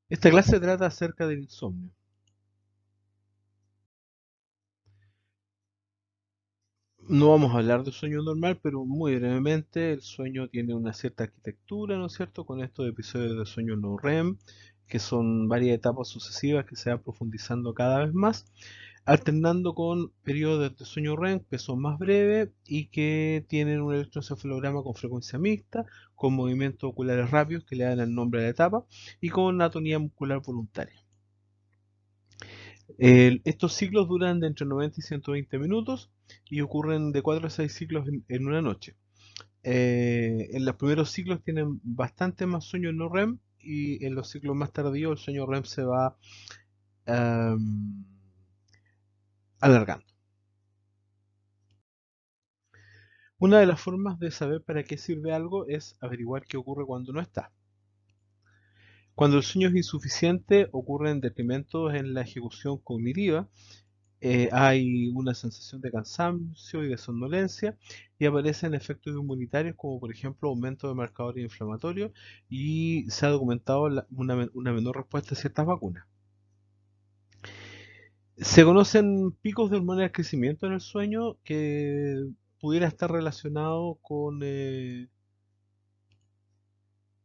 Esta clase trata acerca del insomnio. No vamos a hablar de sueño normal, pero muy brevemente el sueño tiene una cierta arquitectura, ¿no es cierto? Con estos episodios de sueño no REM, que son varias etapas sucesivas que se van profundizando cada vez más, alternando con periodos de sueño REM que son más breves y que tienen un electroencefalograma con frecuencia mixta, con movimientos oculares rápidos que le dan el nombre a la etapa y con atonía muscular voluntaria. Estos ciclos duran de entre 90 y 120 minutos y ocurren de 4 a 6 ciclos en una noche. En los primeros ciclos tienen bastante más sueño no REM y en los ciclos más tardíos el sueño REM se va um, alargando. Una de las formas de saber para qué sirve algo es averiguar qué ocurre cuando no está. Cuando el sueño es insuficiente ocurren decrementos en la ejecución cognitiva, hay una sensación de cansancio y de somnolencia y aparecen efectos inmunitarios como por ejemplo aumento de marcadores inflamatorios y se ha documentado una menor respuesta a ciertas vacunas. Se conocen picos de hormonas del crecimiento en el sueño que pudiera estar relacionado con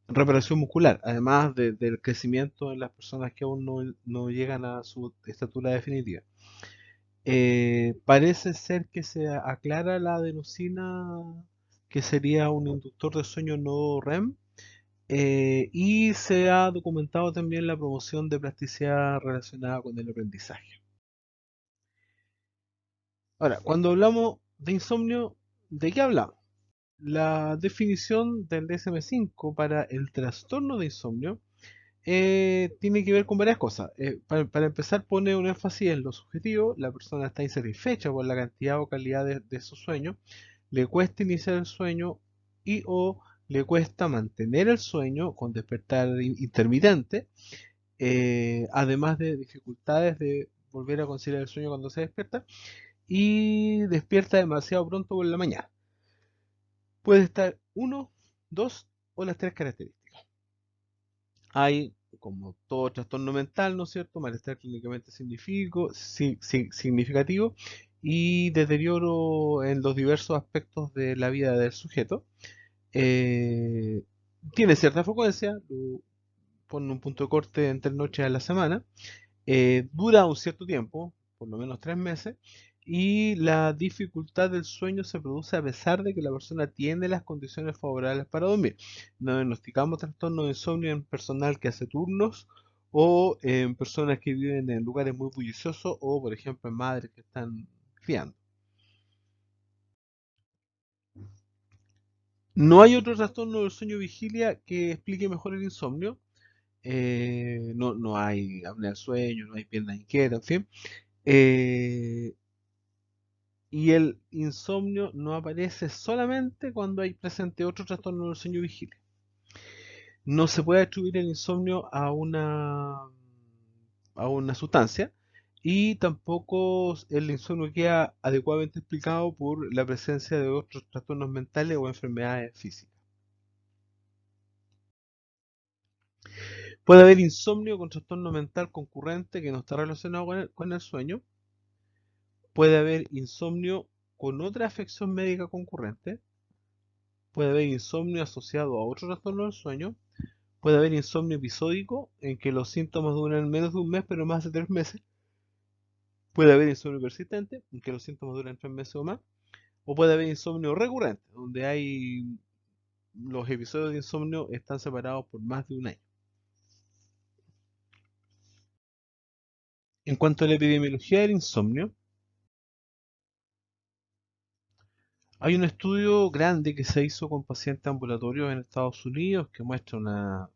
reparación muscular, además del crecimiento en las personas que aún no llegan a su estatura definitiva. Parece ser que se aclara la adenosina, que sería un inductor de sueño no REM, y se ha documentado también la promoción de plasticidad relacionada con el aprendizaje. Ahora, cuando hablamos de insomnio, ¿de qué hablamos? La definición del DSM-5 para el trastorno de insomnio tiene que ver con varias cosas. Para empezar, pone un énfasis en lo subjetivo. La persona está insatisfecha por la cantidad o calidad de su sueño, le cuesta iniciar el sueño y o le cuesta mantener el sueño con despertar intermitente, además de dificultades de volver a conciliar el sueño cuando se despierta y despierta demasiado pronto por la mañana. Puede estar uno, dos o las tres características. Hay, como todo trastorno mental, ¿no es cierto?, malestar clínicamente significativo y deterioro en los diversos aspectos de la vida del sujeto. Eh, Tiene cierta frecuencia, pone un punto de corte en 3 noches a la semana, dura un cierto tiempo, por lo menos 3 meses, y la dificultad del sueño se produce a pesar de que la persona tiene las condiciones favorables para dormir. No diagnosticamos trastorno de insomnio en personal que hace turnos o en personas que viven en lugares muy bulliciosos o, por ejemplo, en madres que están criando. No hay otro trastorno del sueño vigilia que explique mejor el insomnio. No hay apnea del sueño, no hay piernas inquietas, en fin. Eh, y el insomnio no aparece solamente cuando hay presente otro trastorno del sueño vigilia. No se puede atribuir el insomnio a una sustancia y tampoco el insomnio queda adecuadamente explicado por la presencia de otros trastornos mentales o enfermedades físicas. Puede haber insomnio con trastorno mental concurrente que no está relacionado con el sueño. Puede haber insomnio con otra afección médica concurrente. Puede haber insomnio asociado a otro trastorno del sueño. Puede haber insomnio episódico en que los síntomas duran menos de un mes pero más de 3 meses. Puede haber insomnio persistente en que los síntomas duran 3 meses o más. O puede haber insomnio recurrente, donde los episodios de insomnio están separados por más de un año. En cuanto a la epidemiología del insomnio, hay un estudio grande que se hizo con pacientes ambulatorios en Estados Unidos que muestra una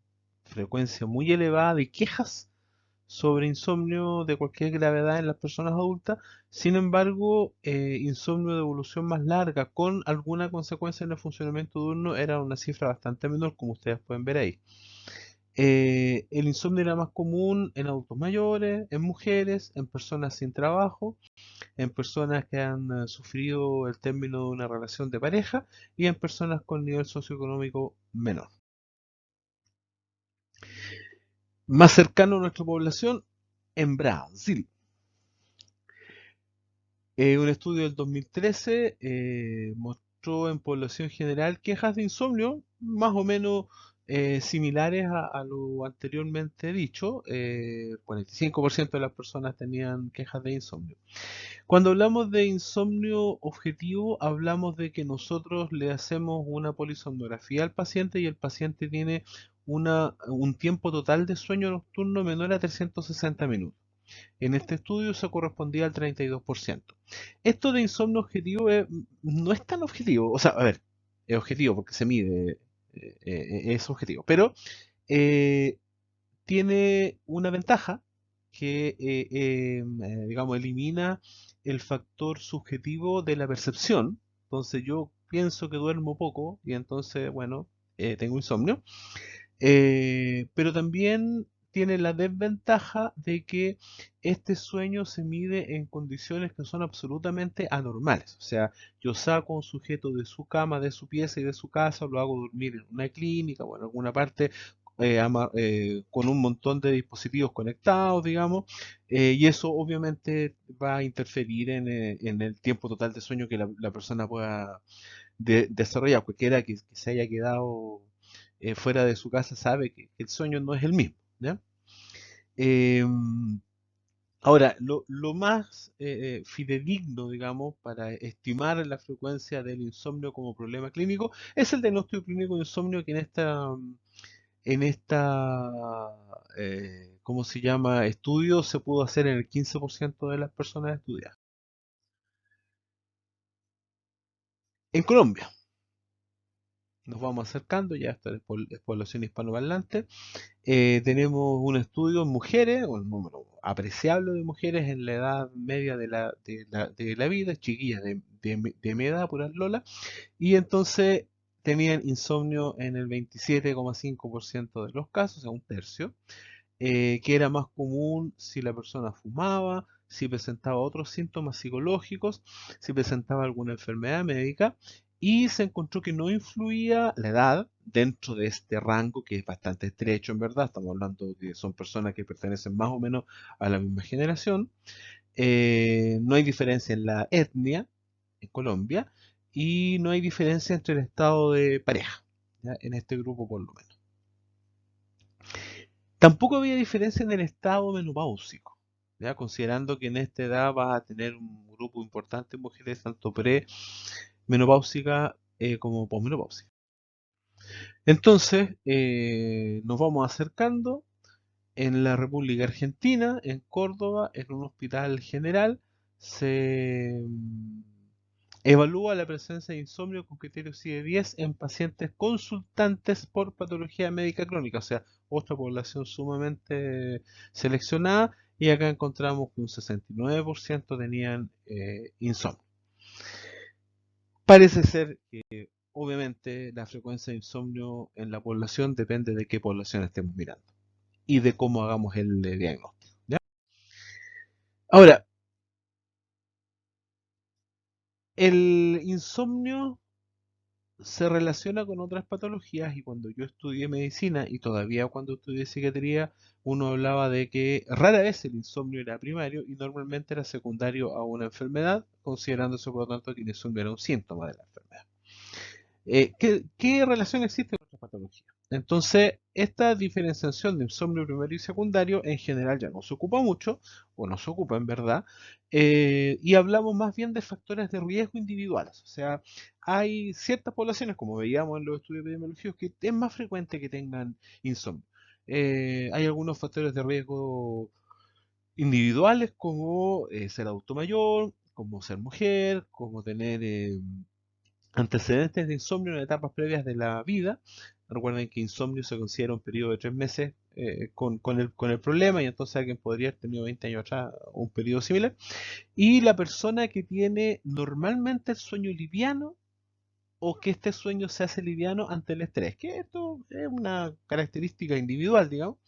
frecuencia muy elevada de quejas sobre insomnio de cualquier gravedad en las personas adultas. Sin embargo, insomnio de evolución más larga con alguna consecuencia en el funcionamiento diurno era una cifra bastante menor, como ustedes pueden ver ahí. El insomnio era más común en adultos mayores, en mujeres, en personas sin trabajo, en personas que han sufrido el término de una relación de pareja y en personas con nivel socioeconómico menor. Más cercano a nuestra población, en Brasil. Un estudio del 2013 mostró en población general quejas de insomnio más o menos similares a lo anteriormente dicho. 45% de las personas tenían quejas de insomnio. Cuando hablamos de insomnio objetivo, hablamos de que nosotros le hacemos una polisomnografía al paciente y el paciente tiene un tiempo total de sueño nocturno menor a 360 minutos. En este estudio se correspondía al 32%. Esto de insomnio objetivo no es tan objetivo, o sea, a ver, es objetivo porque se mide, es objetivo, pero eh, tiene una ventaja que, digamos, elimina el factor subjetivo de la percepción. Entonces yo pienso que duermo poco y entonces, bueno, tengo insomnio. Pero también tiene la desventaja de que este sueño se mide en condiciones que son absolutamente anormales. O sea, yo saco a un sujeto de su cama, de su pieza y de su casa, lo hago dormir en una clínica o en alguna parte con un montón de dispositivos conectados, digamos, y eso obviamente va a interferir en el tiempo total de sueño que la persona pueda desarrollar. Cualquiera que se haya quedado fuera de su casa sabe que el sueño no es el mismo, ¿ya? Ahora, lo más fidedigno, digamos, para estimar la frecuencia del insomnio como problema clínico es el diagnóstico clínico de insomnio que en esta ¿cómo se llama? Estudio se pudo hacer en el 15% de las personas estudiadas. En Colombia, nos vamos acercando, ya esta es población hispanohablante. Tenemos un estudio en mujeres, un número apreciable de mujeres en la edad media de la vida, chiquillas de mi edad, puras lola, y entonces tenían insomnio en el 27,5% de los casos, o sea, un tercio, que era más común si la persona fumaba, si presentaba otros síntomas psicológicos, si presentaba alguna enfermedad médica, y se encontró que no influía la edad dentro de este rango, que es bastante estrecho en verdad. Estamos hablando de que son personas que pertenecen más o menos a la misma generación. No hay diferencia en la etnia en Colombia y no hay diferencia entre el estado de pareja, ¿ya? En este grupo por lo menos. Tampoco había diferencia en el estado menopáusico, ¿ya? Considerando que en esta edad vas a tener un grupo importante de mujeres, tanto premenopáusica como posmenopáusica. Entonces, nos vamos acercando en la República Argentina, en Córdoba, en un hospital general, se evalúa la presencia de insomnio con criterio CIE-10 en pacientes consultantes por patología médica crónica, o sea, otra población sumamente seleccionada, y acá encontramos que un 69% tenían insomnio. Parece ser que obviamente la frecuencia de insomnio en la población depende de qué población estemos mirando y de cómo hagamos el diagnóstico, ¿ya? Ahora, el insomnio se relaciona con otras patologías y cuando yo estudié medicina y todavía cuando estudié psiquiatría, uno hablaba de que rara vez el insomnio era primario y normalmente era secundario a una enfermedad, considerándose por lo tanto que el insomnio era un síntoma de la enfermedad. ¿Qué relación existe con otras patologías? Entonces, esta diferenciación de insomnio primario y secundario en general ya no se ocupa mucho, o no se ocupa en verdad, y hablamos más bien de factores de riesgo individuales. O sea, hay ciertas poblaciones, como veíamos en los estudios epidemiológicos, que es más frecuente que tengan insomnio. Hay algunos factores de riesgo individuales como ser adulto mayor, como ser mujer, como tener antecedentes de insomnio en etapas previas de la vida. Recuerden que insomnio se considera un periodo de 3 meses con el problema y entonces alguien podría haber tenido 20 años atrás un periodo similar. Y la persona que tiene normalmente el sueño liviano o que este sueño se hace liviano ante el estrés, que esto es una característica individual, digamos.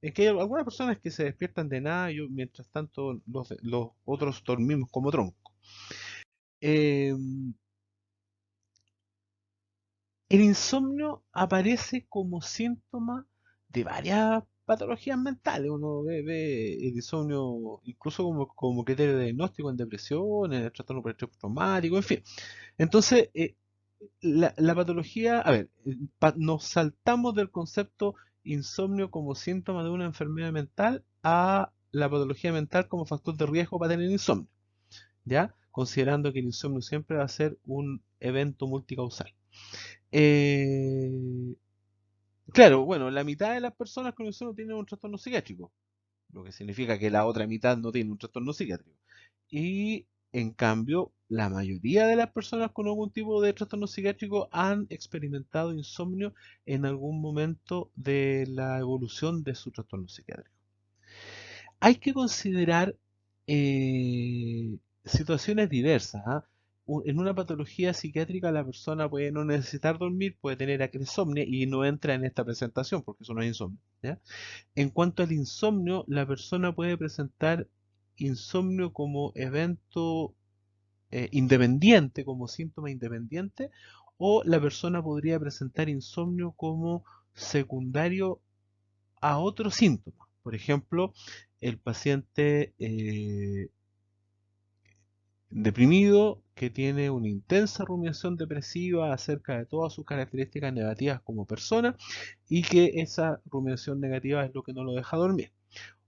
Es que hay algunas personas que se despiertan de nada y mientras tanto los otros dormimos como troncos. Eh, El insomnio aparece como síntoma de varias patologías mentales. Uno ve el insomnio incluso como criterio de diagnóstico en depresión, en el trastorno por estrés traumático, en fin. Entonces, la patología, a ver, nos saltamos del concepto insomnio como síntoma de una enfermedad mental a la patología mental como factor de riesgo para tener insomnio, ¿ya? Considerando que el insomnio siempre va a ser un evento multicausal. Eh, claro, bueno, la mitad de las personas con insomnio tienen un trastorno psiquiátrico, lo que significa que la otra mitad no tiene un trastorno psiquiátrico. Y en cambio, la mayoría de las personas con algún tipo de trastorno psiquiátrico han experimentado insomnio en algún momento de la evolución de su trastorno psiquiátrico. Hay que considerar situaciones diversas. ¿Ah? En una patología psiquiátrica la persona puede no necesitar dormir, puede tener acrosomnia y no entra en esta presentación porque eso no es insomnio. ¿Ya? En cuanto al insomnio, la persona puede presentar insomnio como evento independiente, como síntoma independiente, o la persona podría presentar insomnio como secundario a otros síntomas. Por ejemplo, el paciente deprimido que tiene una intensa rumiación depresiva acerca de todas sus características negativas como persona y que esa rumiación negativa es lo que no lo deja dormir.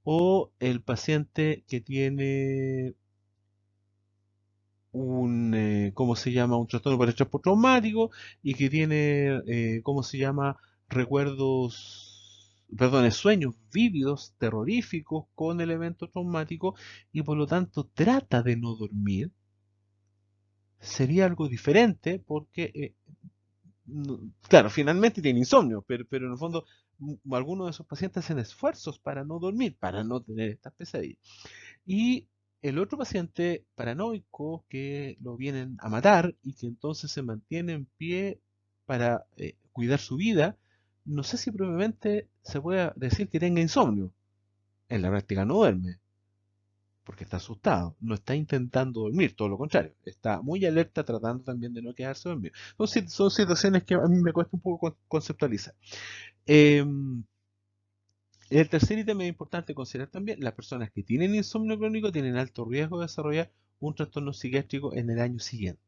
O el paciente que tiene ¿cómo se llama? Un trastorno por estrés postraumático y que tiene, ¿cómo se llama? Sueños vívidos, terroríficos con elementos traumáticos y por lo tanto trata de no dormir, sería algo diferente porque, claro, finalmente tiene insomnio, pero en el fondo algunos de esos pacientes hacen esfuerzos para no dormir, para no tener estas pesadillas. Y el otro paciente paranoico que lo vienen a matar y que entonces se mantiene en pie para cuidar su vida, no sé si probablemente se puede decir que tenga insomnio. En la práctica no duerme, porque está asustado, no está intentando dormir, todo lo contrario, está muy alerta tratando también de no quedarse dormido. Son situaciones que a mí me cuesta un poco conceptualizar. Em, El tercer ítem es importante considerar también, las personas que tienen insomnio crónico tienen alto riesgo de desarrollar un trastorno psiquiátrico en el año siguiente.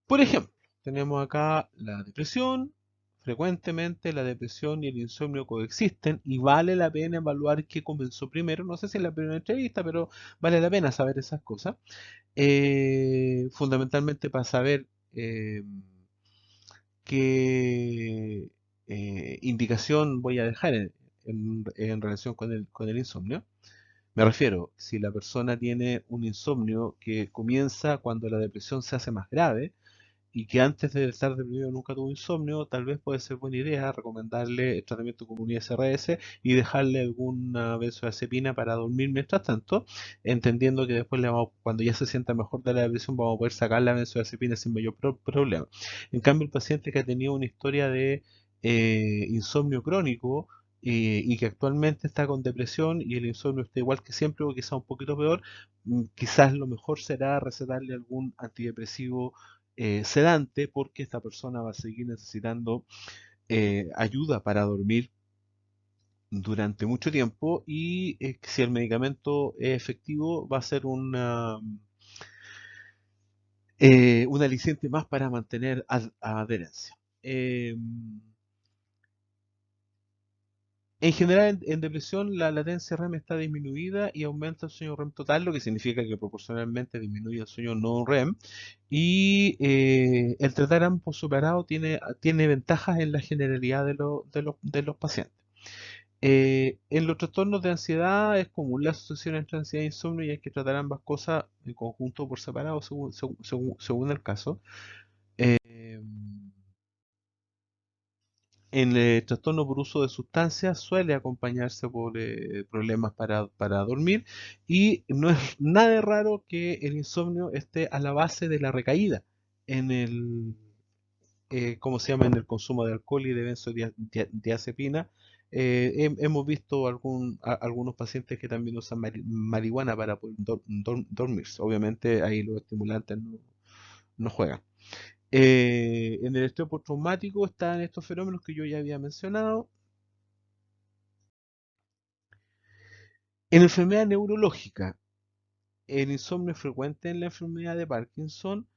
Por ejemplo, tenemos acá la depresión. Frecuentemente la depresión y el insomnio coexisten y vale la pena evaluar qué comenzó primero. No sé si en la primera entrevista, pero vale la pena saber esas cosas. Fundamentalmente para saber qué indicación voy a dejar en relación con el insomnio. Me refiero, si la persona tiene un insomnio que comienza cuando la depresión se hace más grave y que antes de estar deprimido nunca tuvo insomnio, tal vez puede ser buena idea recomendarle el tratamiento con un ISRS y dejarle alguna benzodiazepina para dormir mientras tanto, entendiendo que después cuando ya se sienta mejor de la depresión vamos a poder sacar la benzodiazepina sin mayor problema. En cambio, el paciente que ha tenido una historia de insomnio crónico y que actualmente está con depresión y el insomnio está igual que siempre o quizás un poquito peor, quizás lo mejor será recetarle algún antidepresivo sedante porque esta persona va a seguir necesitando ayuda para dormir durante mucho tiempo y si el medicamento es efectivo va a ser un aliciente más para mantener adherencia. En general, en depresión, la latencia REM está disminuida y aumenta el sueño REM total, lo que significa que proporcionalmente disminuye el sueño no REM. Y el tratar ambos separados tiene ventajas en la generalidad de los pacientes. En los trastornos de ansiedad es común la asociación entre ansiedad e insomnio y hay que tratar ambas cosas en conjunto o por separado según el caso. Eh, En el trastorno por uso de sustancias suele acompañarse por problemas para dormir y no es nada raro que el insomnio esté a la base de la recaída en ¿cómo se llama? En el consumo de alcohol y de benzodiazepina. Hemos visto algunos pacientes que también usan marihuana para poder dormirse. Obviamente ahí los estimulantes no juegan. En el estrés postraumático están estos fenómenos que yo ya había mencionado. En enfermedad neurológica, el insomnio frecuente en la enfermedad de Parkinson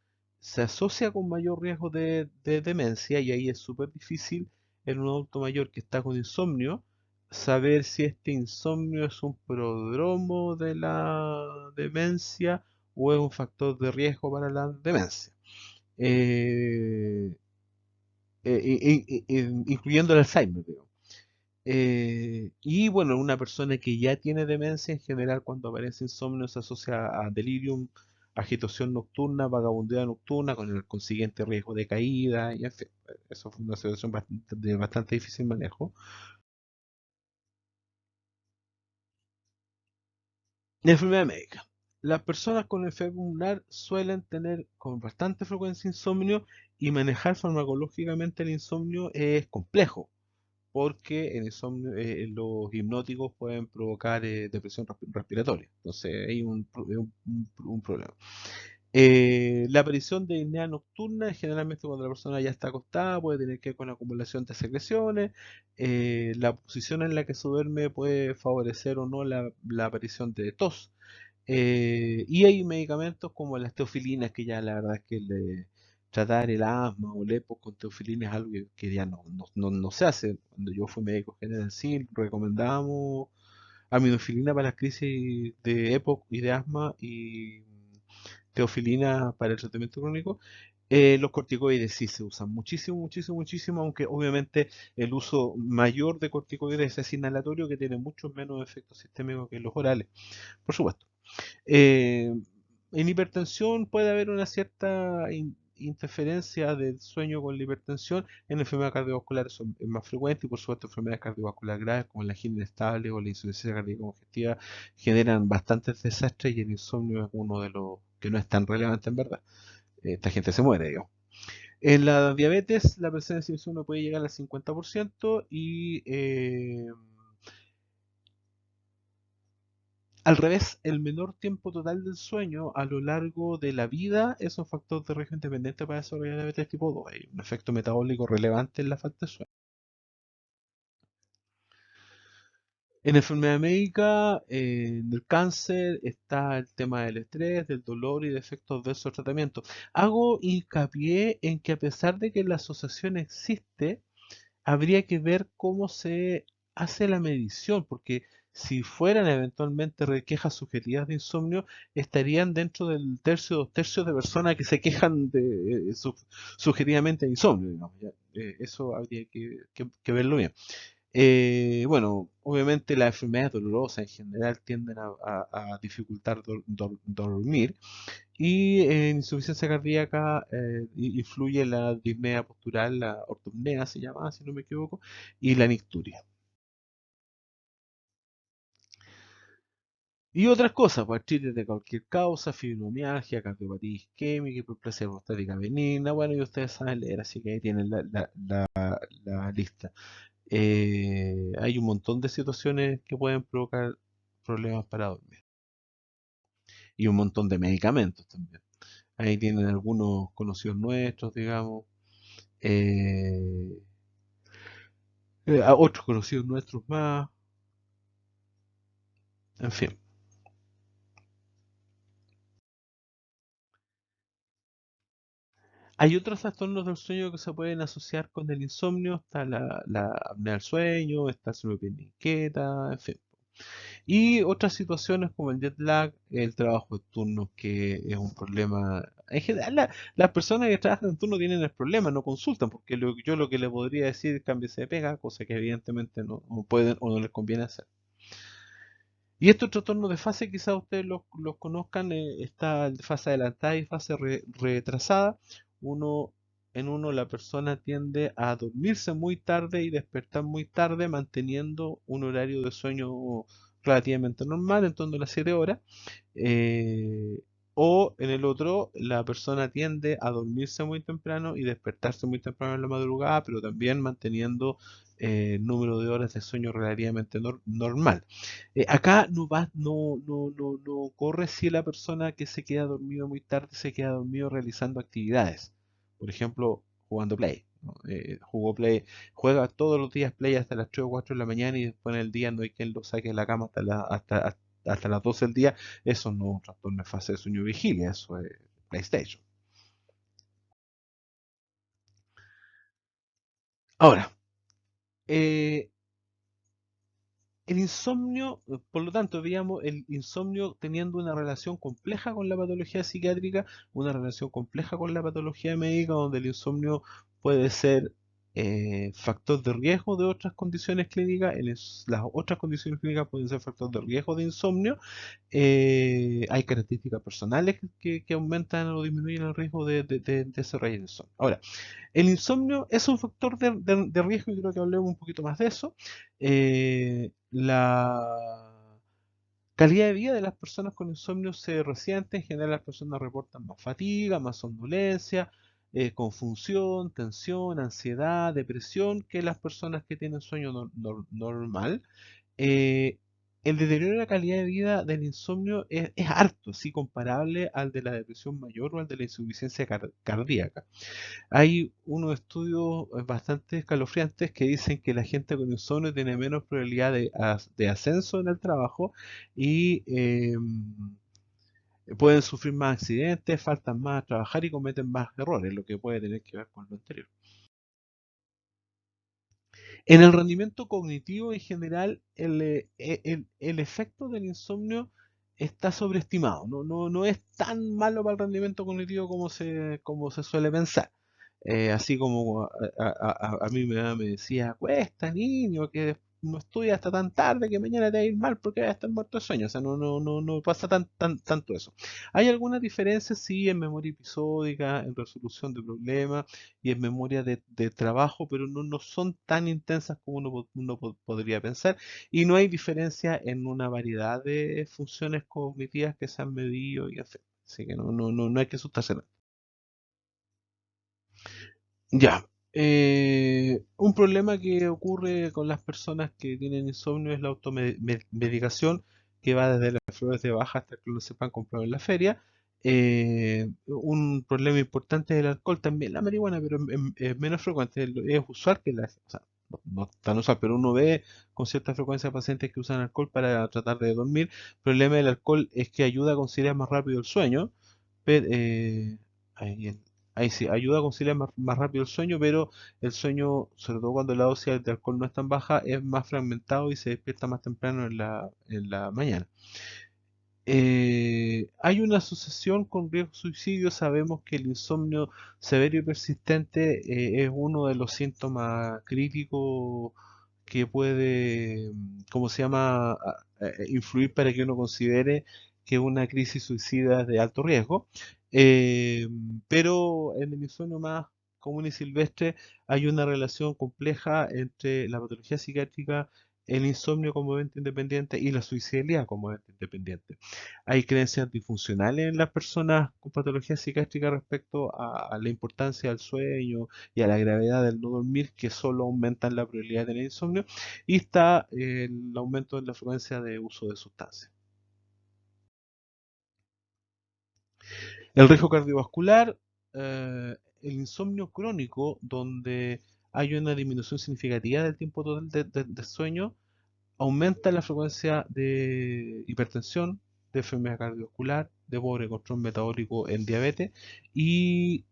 se asocia con mayor riesgo de demencia y ahí es súper difícil en un adulto mayor que está con insomnio saber si este insomnio es un prodromo de la demencia o es un factor de riesgo para la demencia. Eh, Incluyendo el Alzheimer, digo. Y bueno, una persona que ya tiene demencia, en general, cuando aparece insomnio, se asocia a delirium, agitación nocturna, vagabundeo nocturna, con el consiguiente riesgo de caída, y en fin, eso fue una situación de bastante difícil manejo. La enfermedad médica. Las personas con enfermedad pulmonar suelen tener con bastante frecuencia insomnio y manejar farmacológicamente el insomnio es complejo porque el insomnio, los hipnóticos pueden provocar depresión respiratoria. Entonces hay un problema. La aparición de disnea nocturna, generalmente cuando la persona ya está acostada, puede tener que ver con la acumulación de secreciones. La posición en la que se duerme puede favorecer o no la aparición de tos. Y hay medicamentos como las teofilinas, que ya la verdad es que tratar el asma o el EPOC con teofilina es algo que ya no se hace. Cuando yo fui médico general, sí, recomendábamos aminofilina para las crisis de EPOC y de asma y teofilina para el tratamiento crónico. Los corticoides sí se usan muchísimo, muchísimo, muchísimo, aunque obviamente el uso mayor de corticoides es inhalatorio, que tiene mucho menos efectos sistémicos que los orales, por supuesto. Eh, en hipertensión puede haber una cierta interferencia del sueño con la hipertensión. En enfermedades cardiovasculares es más frecuente y por supuesto enfermedades cardiovasculares graves como la angina inestable o la insuficiencia cardíaca congestiva generan bastantes desastres y el insomnio es uno de los que no es tan relevante en verdad. Esta gente se muere, digamos. En la diabetes, la presencia de insomnio puede llegar al 50% y al revés, el menor tiempo total del sueño a lo largo de la vida es un factor de riesgo independiente para desarrollar diabetes tipo 2. Hay un efecto metabólico relevante en la falta de sueño. En enfermedad médica, en el cáncer, está el tema del estrés, del dolor y de efectos de esos tratamientos. Hago hincapié en que a pesar de que la asociación existe, habría que ver cómo se hace la medición, porque si fueran eventualmente quejas subjetivas de insomnio, estarían dentro del tercio o dos tercios de personas que se quejan subjetivamente de insomnio, digamos, ¿ya? Eso habría que verlo bien. Bueno, obviamente las enfermedades dolorosas en general tienden a dificultar dormir y en insuficiencia cardíaca influye la disnea postural, la ortopnea se llama, si no me equivoco, y la nicturia. Y otras cosas, pues artritis de cualquier causa, fibromialgia, cardiopatía isquémica, hiperplasia prostática benigna, bueno, y ustedes saben leer, así que ahí tienen la lista. Hay un montón de situaciones que pueden provocar problemas para dormir. Y un montón de medicamentos también. Ahí tienen algunos conocidos nuestros, digamos. eh, a otros conocidos nuestros más, en fin. Hay otros trastornos del sueño que se pueden asociar con el insomnio, está la apnea del sueño, está el sueño de inquieta, en fin. Y otras situaciones como el jet lag, el trabajo de turnos, que es un problema. En general, las personas que trabajan en turno tienen el problema, no consultan, porque yo lo que le podría decir es cámbiese de pega, cosa que evidentemente no pueden o no les conviene hacer. Y estos trastornos de fase, quizás ustedes los conozcan, está el de fase adelantada y fase retrasada. Uno, en uno la persona tiende a dormirse muy tarde y despertar muy tarde, manteniendo un horario de sueño relativamente normal, en torno a las 7 horas. Eh, o en el otro, la persona tiende a dormirse muy temprano y despertarse muy temprano en la madrugada, pero también manteniendo número de horas de sueño relativamente normal. Acá no corre si la persona que se queda dormido muy tarde se queda dormido realizando actividades. Por ejemplo, jugando Play, ¿no? Juega todos los días Play hasta las 3 o 4 de la mañana y después en el día no hay quien lo saque de la cama hasta las 12 del día. Eso no es un trastorno de fase de sueño vigilia, eso es PlayStation. Ahora, eh, el insomnio, por lo tanto, veíamos el insomnio teniendo una relación compleja con la patología psiquiátrica, una relación compleja con la patología médica, donde el insomnio puede ser factor de riesgo de otras condiciones clínicas, las otras condiciones clínicas pueden ser factor de riesgo de insomnio. Hay características personales que aumentan o disminuyen el riesgo de desarrollar insomnio. Ahora, el insomnio es un factor de riesgo y creo que hablemos un poquito más de eso. La calidad de vida de las personas con insomnio se resiente. En general, las personas reportan más fatiga, más somnolencia, confusión, tensión, ansiedad, depresión que las personas que tienen sueño normal. eh, el deterioro de la calidad de vida del insomnio es harto, sí, comparable al de la depresión mayor o al de la insuficiencia cardíaca. Hay unos estudios bastante escalofriantes que dicen que la gente con insomnio tiene menos probabilidad de ascenso en el trabajo y pueden sufrir más accidentes, faltan más a trabajar y cometen más errores, lo que puede tener que ver con lo anterior. En el rendimiento cognitivo en general, el efecto del insomnio está sobreestimado. No es tan malo para el rendimiento cognitivo como se suele pensar. Así como a mí me decía, cuesta niño, que no estudia hasta tan tarde que mañana te va a ir mal porque vas a estar muerto de sueño. O sea, no pasa tanto eso. Hay algunas diferencias, sí, en memoria episódica, en resolución de problemas y en memoria de trabajo, pero no son tan intensas como uno podría pensar. Y no hay diferencia en una variedad de funciones cognitivas que se han medido y en fin. Así que no hay que asustarse. Ya. Un problema que ocurre con las personas que tienen insomnio es la automedicación, que va desde las flores de baja hasta que lo sepan comprar en la feria. Un problema importante es el alcohol, también la marihuana, pero es menos frecuente. Es usual que o sea, no tan usual, pero uno ve con cierta frecuencia pacientes que usan alcohol para tratar de dormir. El problema del alcohol es que ayuda a conciliar más rápido el sueño, pero, ahí, ahí sí, ayuda a conciliar más rápido el sueño, pero el sueño, sobre todo cuando la dosis de alcohol no es tan baja, es más fragmentado y se despierta más temprano en la mañana. Hay una asociación con riesgo de suicidio. Sabemos que el insomnio severo y persistente es uno de los síntomas críticos que puede, ¿cómo se llama?, influir para que uno considere que una crisis suicida es de alto riesgo. Eh, pero en el insomnio más común y silvestre hay una relación compleja entre la patología psiquiátrica, el insomnio como evento independiente y la suicidalidad como evento independiente. Hay creencias disfuncionales en las personas con patología psiquiátrica respecto a la importancia del sueño y a la gravedad del no dormir, que solo aumentan la probabilidad de tener insomnio, y está el aumento de la frecuencia de uso de sustancias. El riesgo cardiovascular, el insomnio crónico, donde hay una disminución significativa del tiempo total de sueño, aumenta la frecuencia de hipertensión, de enfermedad cardiovascular, de pobre control metabólico en diabetes y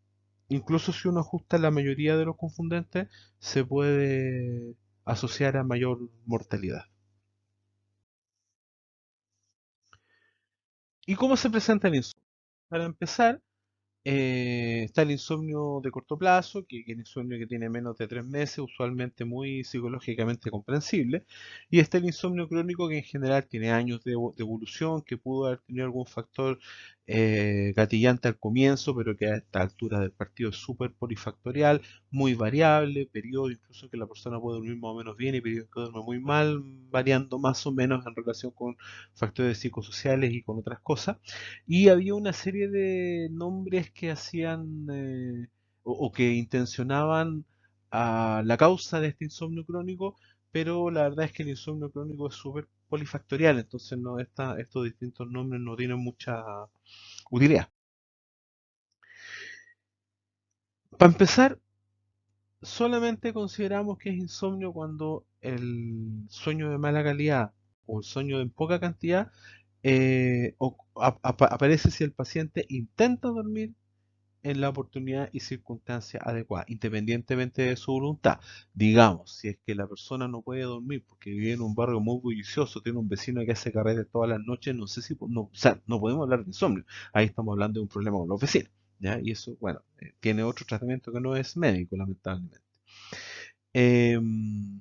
incluso si uno ajusta la mayoría de los confundentes, se puede asociar a mayor mortalidad. ¿Y cómo se presenta el insomnio? Para empezar, está el insomnio de corto plazo, que es el insomnio que tiene menos de 3 meses, usualmente muy psicológicamente comprensible. Y está el insomnio crónico, que en general tiene años de evolución, que pudo haber tenido algún factor gatillante al comienzo, pero que a esta altura del partido es súper polifactorial, muy variable, periodo incluso que la persona puede dormir más o menos bien y periodos que duerme muy mal, variando más o menos en relación con factores psicosociales y con otras cosas. Y había una serie de nombres que hacían o que intencionaban a la causa de este insomnio crónico, pero la verdad es que el insomnio crónico es súper polifactorial, entonces estos distintos nombres no tienen mucha utilidad. Para empezar, solamente consideramos que es insomnio cuando el sueño de mala calidad o el sueño en poca cantidad aparece si el paciente intenta dormir en la oportunidad y circunstancia adecuada, independientemente de su voluntad. Digamos, si es que la persona no puede dormir porque vive en un barrio muy bullicioso, tiene un vecino que hace carreras todas las noches, no sé si, no, o sea, no podemos hablar de insomnio. Ahí estamos hablando de un problema con los vecinos, ¿ya? Y eso, bueno, tiene otro tratamiento que no es médico, lamentablemente. Em,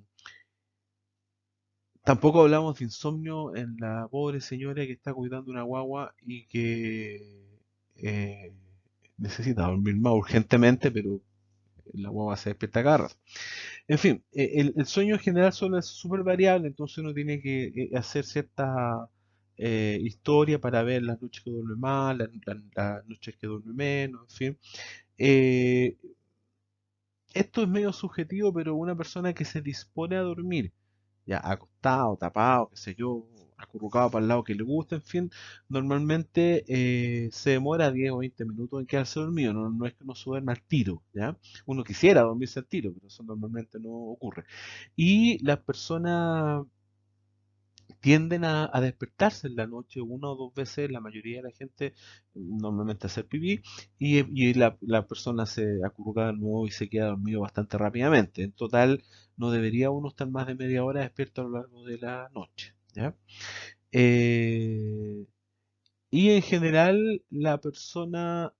Tampoco hablamos de insomnio en la pobre señora que está cuidando una guagua y que eh, necesita dormir más urgentemente, pero la guagua se despierta cada rato. En fin, el sueño en general suele ser súper variable, entonces uno tiene que hacer cierta historia para ver las noches que duerme más, las noches que duerme menos, en fin. Eh, Esto es medio subjetivo, pero una persona que se dispone a dormir, ya acostado, tapado, qué sé yo, acurrucado para el lado que le gusta, en fin, normalmente se demora 10 o 20 minutos en quedarse dormido, no, no es que uno se duerma al tiro, ¿ya? Uno quisiera dormirse al tiro, pero eso normalmente no ocurre. Y las personas tienden a despertarse en la noche una o dos veces, la mayoría de la gente normalmente a hacer pipí, y la persona se acurruca de nuevo y se queda dormido bastante rápidamente. En total, no debería uno estar más de media hora despierto a lo largo de la noche, ¿ya? Eh, y en general la persona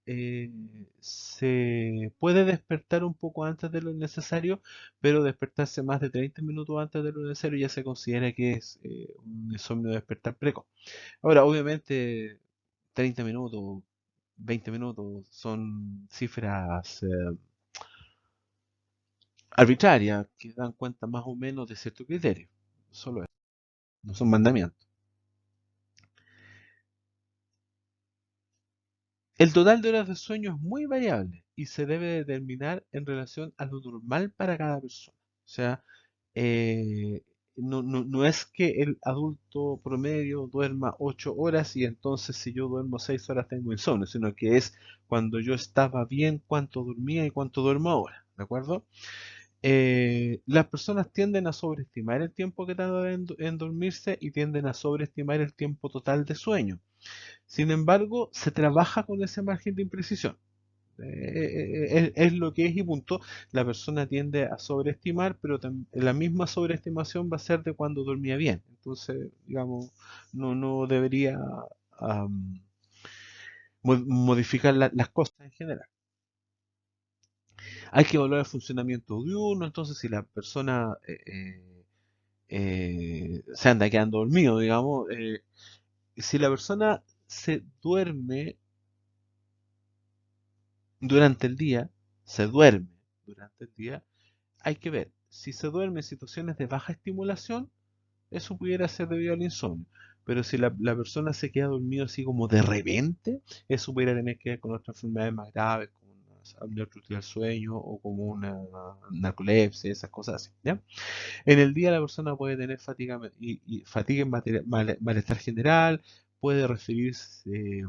se puede despertar un poco antes de lo necesario, pero despertarse más de 30 minutos antes de lo necesario ya se considera que es un insomnio de despertar precoz. Ahora, obviamente, 30 minutos, 20 minutos son cifras arbitrarias que dan cuenta más o menos de cierto criterio. Solo eso, no son mandamientos. El total de horas de sueño es muy variable y se debe determinar en relación a lo normal para cada persona. O sea, eh, no es que el adulto promedio duerma 8 horas y entonces si yo duermo 6 horas tengo insomnio, sino que es cuando yo estaba bien, cuánto dormía y cuánto duermo ahora. ¿De acuerdo? Las personas tienden a sobreestimar el tiempo que tardan en dormirse y tienden a sobreestimar el tiempo total de sueño. Sin embargo, se trabaja con ese margen de imprecisión. Es lo que es y punto. La persona tiende a sobreestimar, pero la misma sobreestimación va a ser de cuando dormía bien. Entonces, digamos, no debería am, modificar las cosas en general. Hay que evaluar el funcionamiento diurno, entonces si la persona se anda quedando dormido, digamos, si la persona se duerme durante el día, se duerme durante el día, hay que ver, si se duerme en situaciones de baja estimulación, eso pudiera ser debido al insomnio. Pero si la persona se queda dormido así como de repente, eso pudiera tener que ver con otras enfermedades más graves, como una apnea obstructiva del sueño o como una narcolepsia, esas cosas así, ¿ya? En el día la persona puede tener fatiga y fatiga en malestar general, puede referirse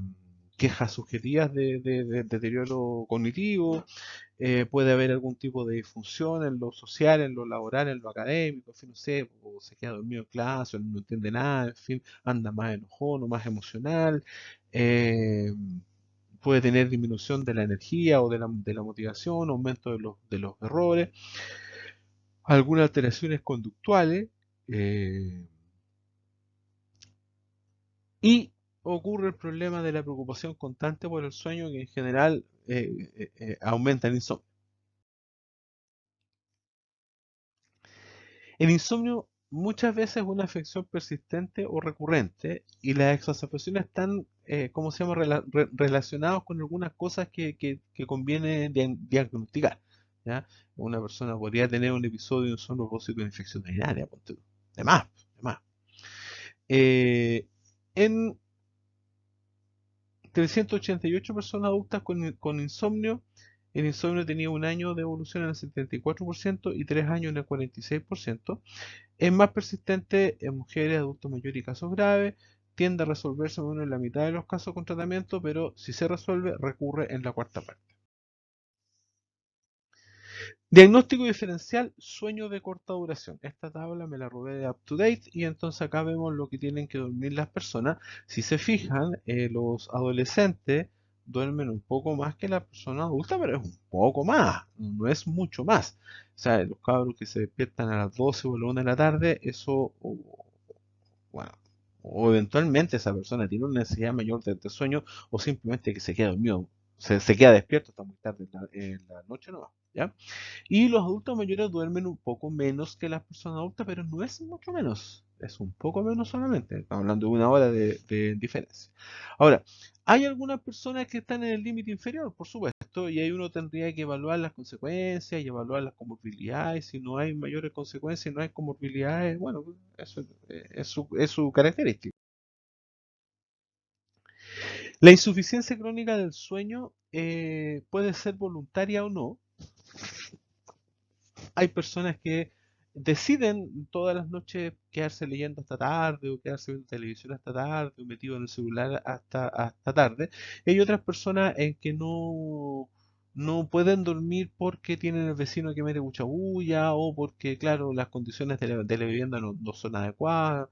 quejas subjetivas de deterioro cognitivo, puede haber algún tipo de disfunción en lo social, en lo laboral, en lo académico, en fin, no sé, o se queda dormido en clase, o no entiende nada, en fin, anda más enojón o más emocional, eh, puede tener disminución de la energía o de la motivación, aumento de los errores, algunas alteraciones conductuales, eh, y ocurre el problema de la preocupación constante por el sueño que en general aumenta el insomnio. El insomnio muchas veces es una afección persistente o recurrente y las exacerbaciones están, ¿cómo se llama?, relacionados con algunas cosas que conviene diagnosticar. ¿Ya? Una persona podría tener un episodio de insomnio a propósito de infección urinaria, ponte tú. De más, de más. En 388 personas adultas con insomnio, el insomnio tenía un año de evolución en el 74% y 3 años en el 46%. Es más persistente en mujeres, adultos mayores y casos graves. Tiende a resolverse más o menos en la mitad de los casos con tratamiento, pero si se resuelve, recurre en la cuarta parte. Diagnóstico diferencial, sueño de corta duración. Esta tabla me la robé de UpToDate y entonces acá vemos lo que tienen que dormir las personas. Si se fijan, los adolescentes duermen un poco más que la persona adulta, pero es un poco más, no es mucho más. O sea, los cabros que se despiertan a las 12 o a la 1 de la tarde, eso, bueno, o eventualmente esa persona tiene una necesidad mayor de sueño o simplemente que se queda dormido, se queda despierto hasta muy tarde en la noche, no, ¿ya? Y los adultos mayores duermen un poco menos que las personas adultas, pero no es mucho menos. Es un poco menos solamente. Estamos hablando de una hora de diferencia. Ahora, hay algunas personas que están en el límite inferior, por supuesto, y ahí uno tendría que evaluar las consecuencias y evaluar las comorbilidades. Si no hay mayores consecuencias, no hay comorbilidades, bueno, eso es su característica. La insuficiencia crónica del sueño puede ser voluntaria o no. Hay personas que deciden todas las noches quedarse leyendo hasta tarde o quedarse viendo televisión hasta tarde o metido en el celular hasta tarde. Hay otras personas en que no pueden dormir porque tienen el vecino que mete mucha bulla o porque, claro, las condiciones de la vivienda no son adecuadas.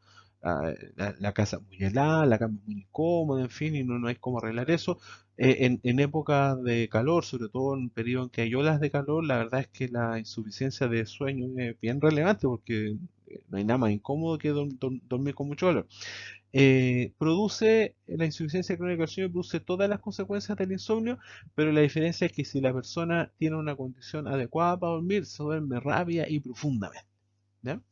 La casa es muy helada, la cama es muy incómoda, en fin, y no hay cómo arreglar eso. En épocas de calor, sobre todo en un periodo en que hay olas de calor, la verdad es que la insuficiencia de sueño es bien relevante porque no hay nada más incómodo que dormir con mucho calor. La insuficiencia crónica del sueño produce todas las consecuencias del insomnio, pero la diferencia es que si la persona tiene una condición adecuada para dormir, se duerme rápida y profundamente. ¿Ya?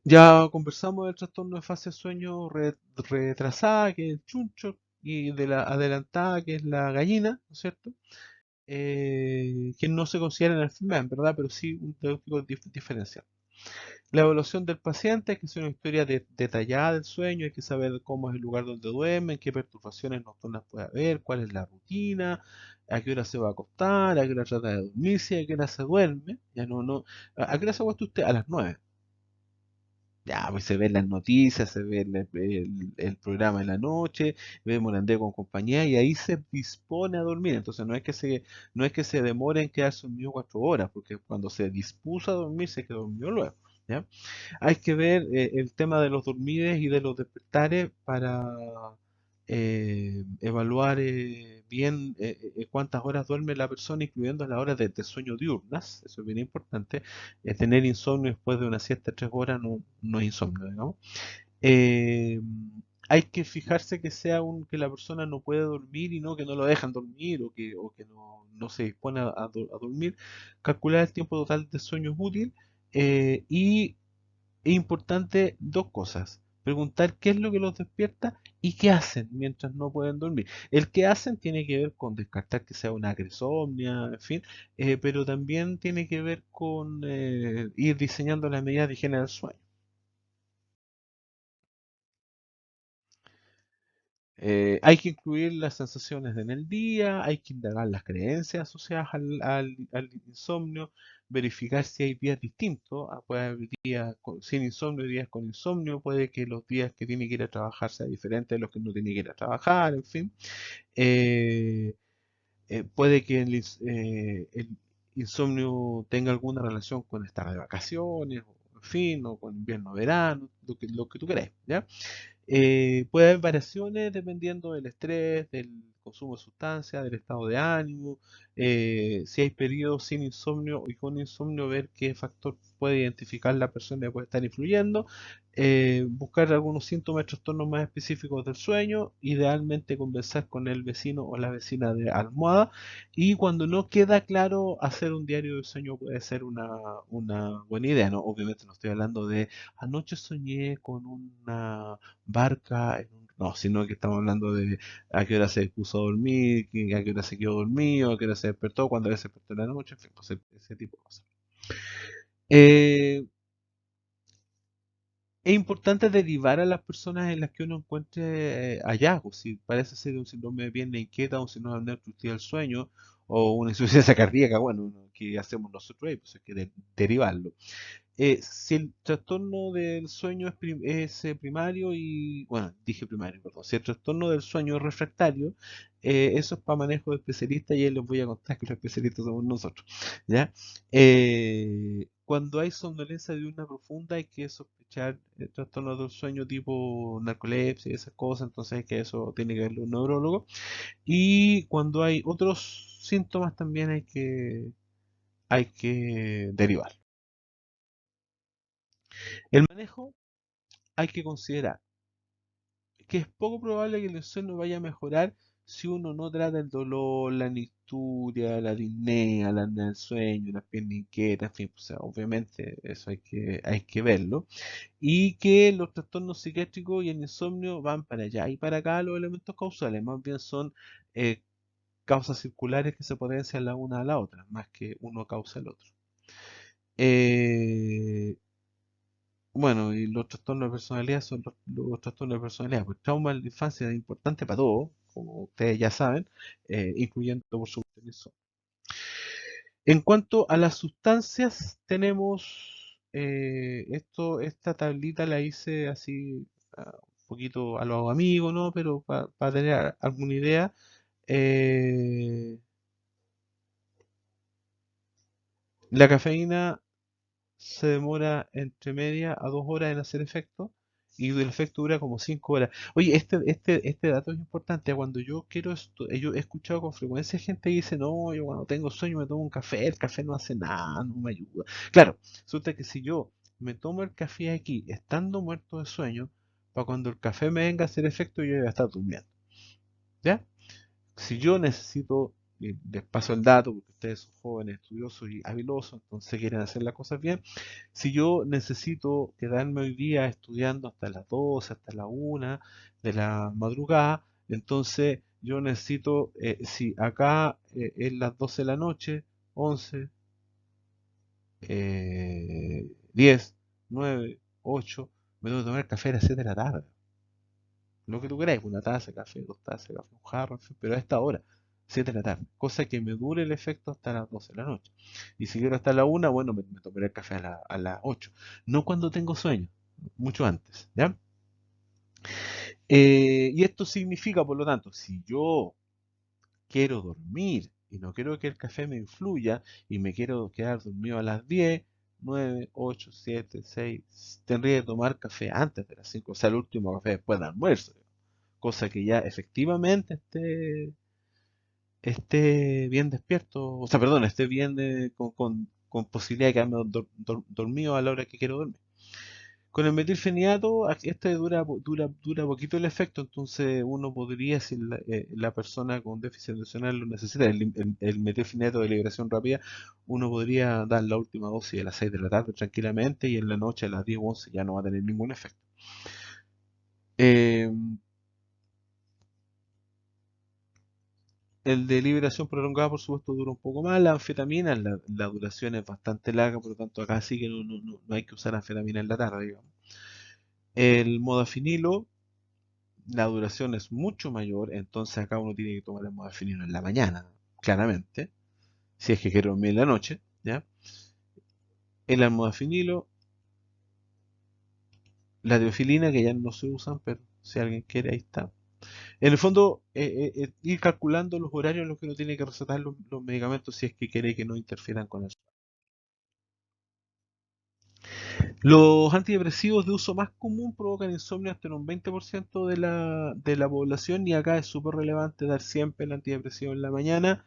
Ya conversamos del trastorno de fase de sueño retrasada, que es el chuncho, y de la adelantada, que es la gallina, ¿no es cierto? Que no se consideran enfermedad, en verdad, pero sí un diagnóstico diferencial. La evaluación del paciente, hay que hacer una historia detallada del sueño, hay que saber cómo es el lugar donde duermen, qué perturbaciones nocturnas puede haber, cuál es la rutina, a qué hora se va a acostar, a qué hora trata de dormirse, a qué hora se duerme. Ya ¿A qué hora se acuesta usted? A las 9. Ya, pues se ven las noticias, se ve el programa en la noche, ve Morandé con compañía y ahí se dispone a dormir. Entonces no es que se demore en quedarse dormido 4 horas, porque cuando se dispuso a dormir se quedó dormido luego. ¿Ya? Hay que ver el tema de los dormides y de los despertares para evaluar bien cuántas horas duerme la persona, incluyendo las horas de sueño diurnas. Eso es bien importante. Tener insomnio después de una siesta de 3 horas no es insomnio, digamos. Eh, Hay que fijarse que la persona no puede dormir y no que no lo dejan dormir o que no se dispone a dormir. Calcular el tiempo total de sueño es útil y es importante dos cosas. Preguntar qué es lo que los despierta y qué hacen mientras no pueden dormir. El qué hacen tiene que ver con descartar que sea una agresomnia, en fin, pero también tiene que ver con ir diseñando las medidas de higiene del sueño. Hay que incluir las sensaciones en el día, hay que indagar las creencias asociadas al insomnio, verificar si hay días distintos, puede haber días sin insomnio y días con insomnio, puede que los días que tiene que ir a trabajar sean diferentes de los que no tiene que ir a trabajar, en fin. Eh, Puede que el insomnio tenga alguna relación con estar de vacaciones, o, en fin, o con invierno, verano, lo que tú crees, ¿ya? Puede haber variaciones dependiendo del estrés, del consumo de sustancias, del estado de ánimo. Si hay periodos sin insomnio y con insomnio, ver qué factor puede identificar la persona que puede estar influyendo. Buscar algunos síntomas de trastornos más específicos del sueño. Idealmente conversar con el vecino o la vecina de almohada. Y cuando no queda claro, hacer un diario de sueño puede ser una buena idea, ¿no? Obviamente no estoy hablando de anoche soñé con una barca no, sino que estamos hablando de a qué hora se puso a dormir, a qué hora se quedó dormido, a qué hora se despertó, cuándo se despertó en la noche, en fin, pues, ese tipo de cosas. Eh, es importante derivar a las personas en las que uno encuentre hallazgos. Si parece ser un síndrome de pierna inquieta, un síndrome de obstructiva del sueño o una insuficiencia cardíaca, bueno, ¿qué hacemos nosotros ahí? Pues hay que derivarlo. Si el trastorno del sueño es primario y, bueno, dije primario, perdón, si el trastorno del sueño es refractario, eso es para manejo de especialistas y ahí les voy a contar que los especialistas somos nosotros, ¿ya? Cuando hay somnolencia de una profunda hay que sospechar trastornos del sueño tipo narcolepsia y esas cosas, entonces hay que eso tiene que verlo un neurólogo. Y cuando hay otros síntomas también hay que derivar. El manejo hay que considerar que es poco probable que el insomnio vaya a mejorar si uno no trata el dolor, la nicturia, la disnea, la apnea del sueño, las piernas inquietas, en fin, o sea, obviamente eso hay que verlo. Y que los trastornos psiquiátricos y el insomnio van para allá y para acá los elementos causales, más bien son eh, causas circulares que se potencian la una a la otra, más que uno causa el otro. Eh, Bueno, y los trastornos de personalidad son los trastornos de personalidad. Pues trauma en la infancia es importante para todos, como ustedes ya saben, incluyendo por supuesto el insomnio. En cuanto a las sustancias, tenemos esta tablita la hice así un poquito a los amigos, ¿no? Pero para tener alguna idea, eh, la cafeína se demora entre media a 2 horas en hacer efecto y el efecto dura como 5 horas. Oye, este dato es importante. Cuando yo quiero esto, yo he escuchado con frecuencia gente que dice, no, yo cuando tengo sueño me tomo un café, el café no hace nada, no me ayuda. Claro, resulta que si yo me tomo el café aquí estando muerto de sueño, para cuando el café me venga a hacer efecto yo voy a estar durmiendo. ¿Ya? Si yo necesito, y les paso el dato porque ustedes son jóvenes, estudiosos y habilosos, entonces quieren hacer las cosas bien, si yo necesito quedarme hoy día estudiando hasta las 12, hasta la 1 de la madrugada, entonces yo necesito, si acá es las 12 de la noche, 11, 10, 9, 8, me tengo que tomar café a las 7 de la tarde. Lo que tú queráis, una taza de café, 2 tazas de café, un jarro, en fin, pero a esta hora, 7 de la tarde, cosa que me dure el efecto hasta las 12 de la noche. Y si quiero hasta la 1, bueno, me tomaré el café a las 8. No cuando tengo sueño, mucho antes, ¿ya? Y esto significa, por lo tanto, si yo quiero dormir y no quiero que el café me influya y me quiero quedar dormido a las 10, 9, 8, 7, 6, tendría que tomar café antes de las 5, o sea, el último café después del almuerzo, cosa que ya efectivamente esté bien despierto, o sea, perdón, esté bien con posibilidad de quedarme dormido a la hora que quiero dormir. Con el metilfenidato, este dura poquito el efecto, entonces uno podría, si la persona con déficit atencional lo necesita, el metilfenidato de liberación rápida, uno podría dar la última dosis a las 6 de la tarde tranquilamente y en la noche a las 10 o 11 ya no va a tener ningún efecto. Eh, El de liberación prolongada, por supuesto, dura un poco más. La anfetamina, la duración es bastante larga, por lo tanto, acá sí que no hay que usar anfetamina en la tarde, digamos. El modafinilo, la duración es mucho mayor, entonces acá uno tiene que tomar el modafinilo en la mañana, claramente, si es que quiere dormir en la noche, ¿ya? El almodafinilo, la teofilina, que ya no se usan, pero si alguien quiere, ahí está. En el fondo, ir calculando los horarios en los que uno tiene que recetar los medicamentos si es que quiere que no interfieran con eso. Los antidepresivos de uso más común provocan insomnio hasta en un 20% de la población y acá es súper relevante dar siempre el antidepresivo en la mañana,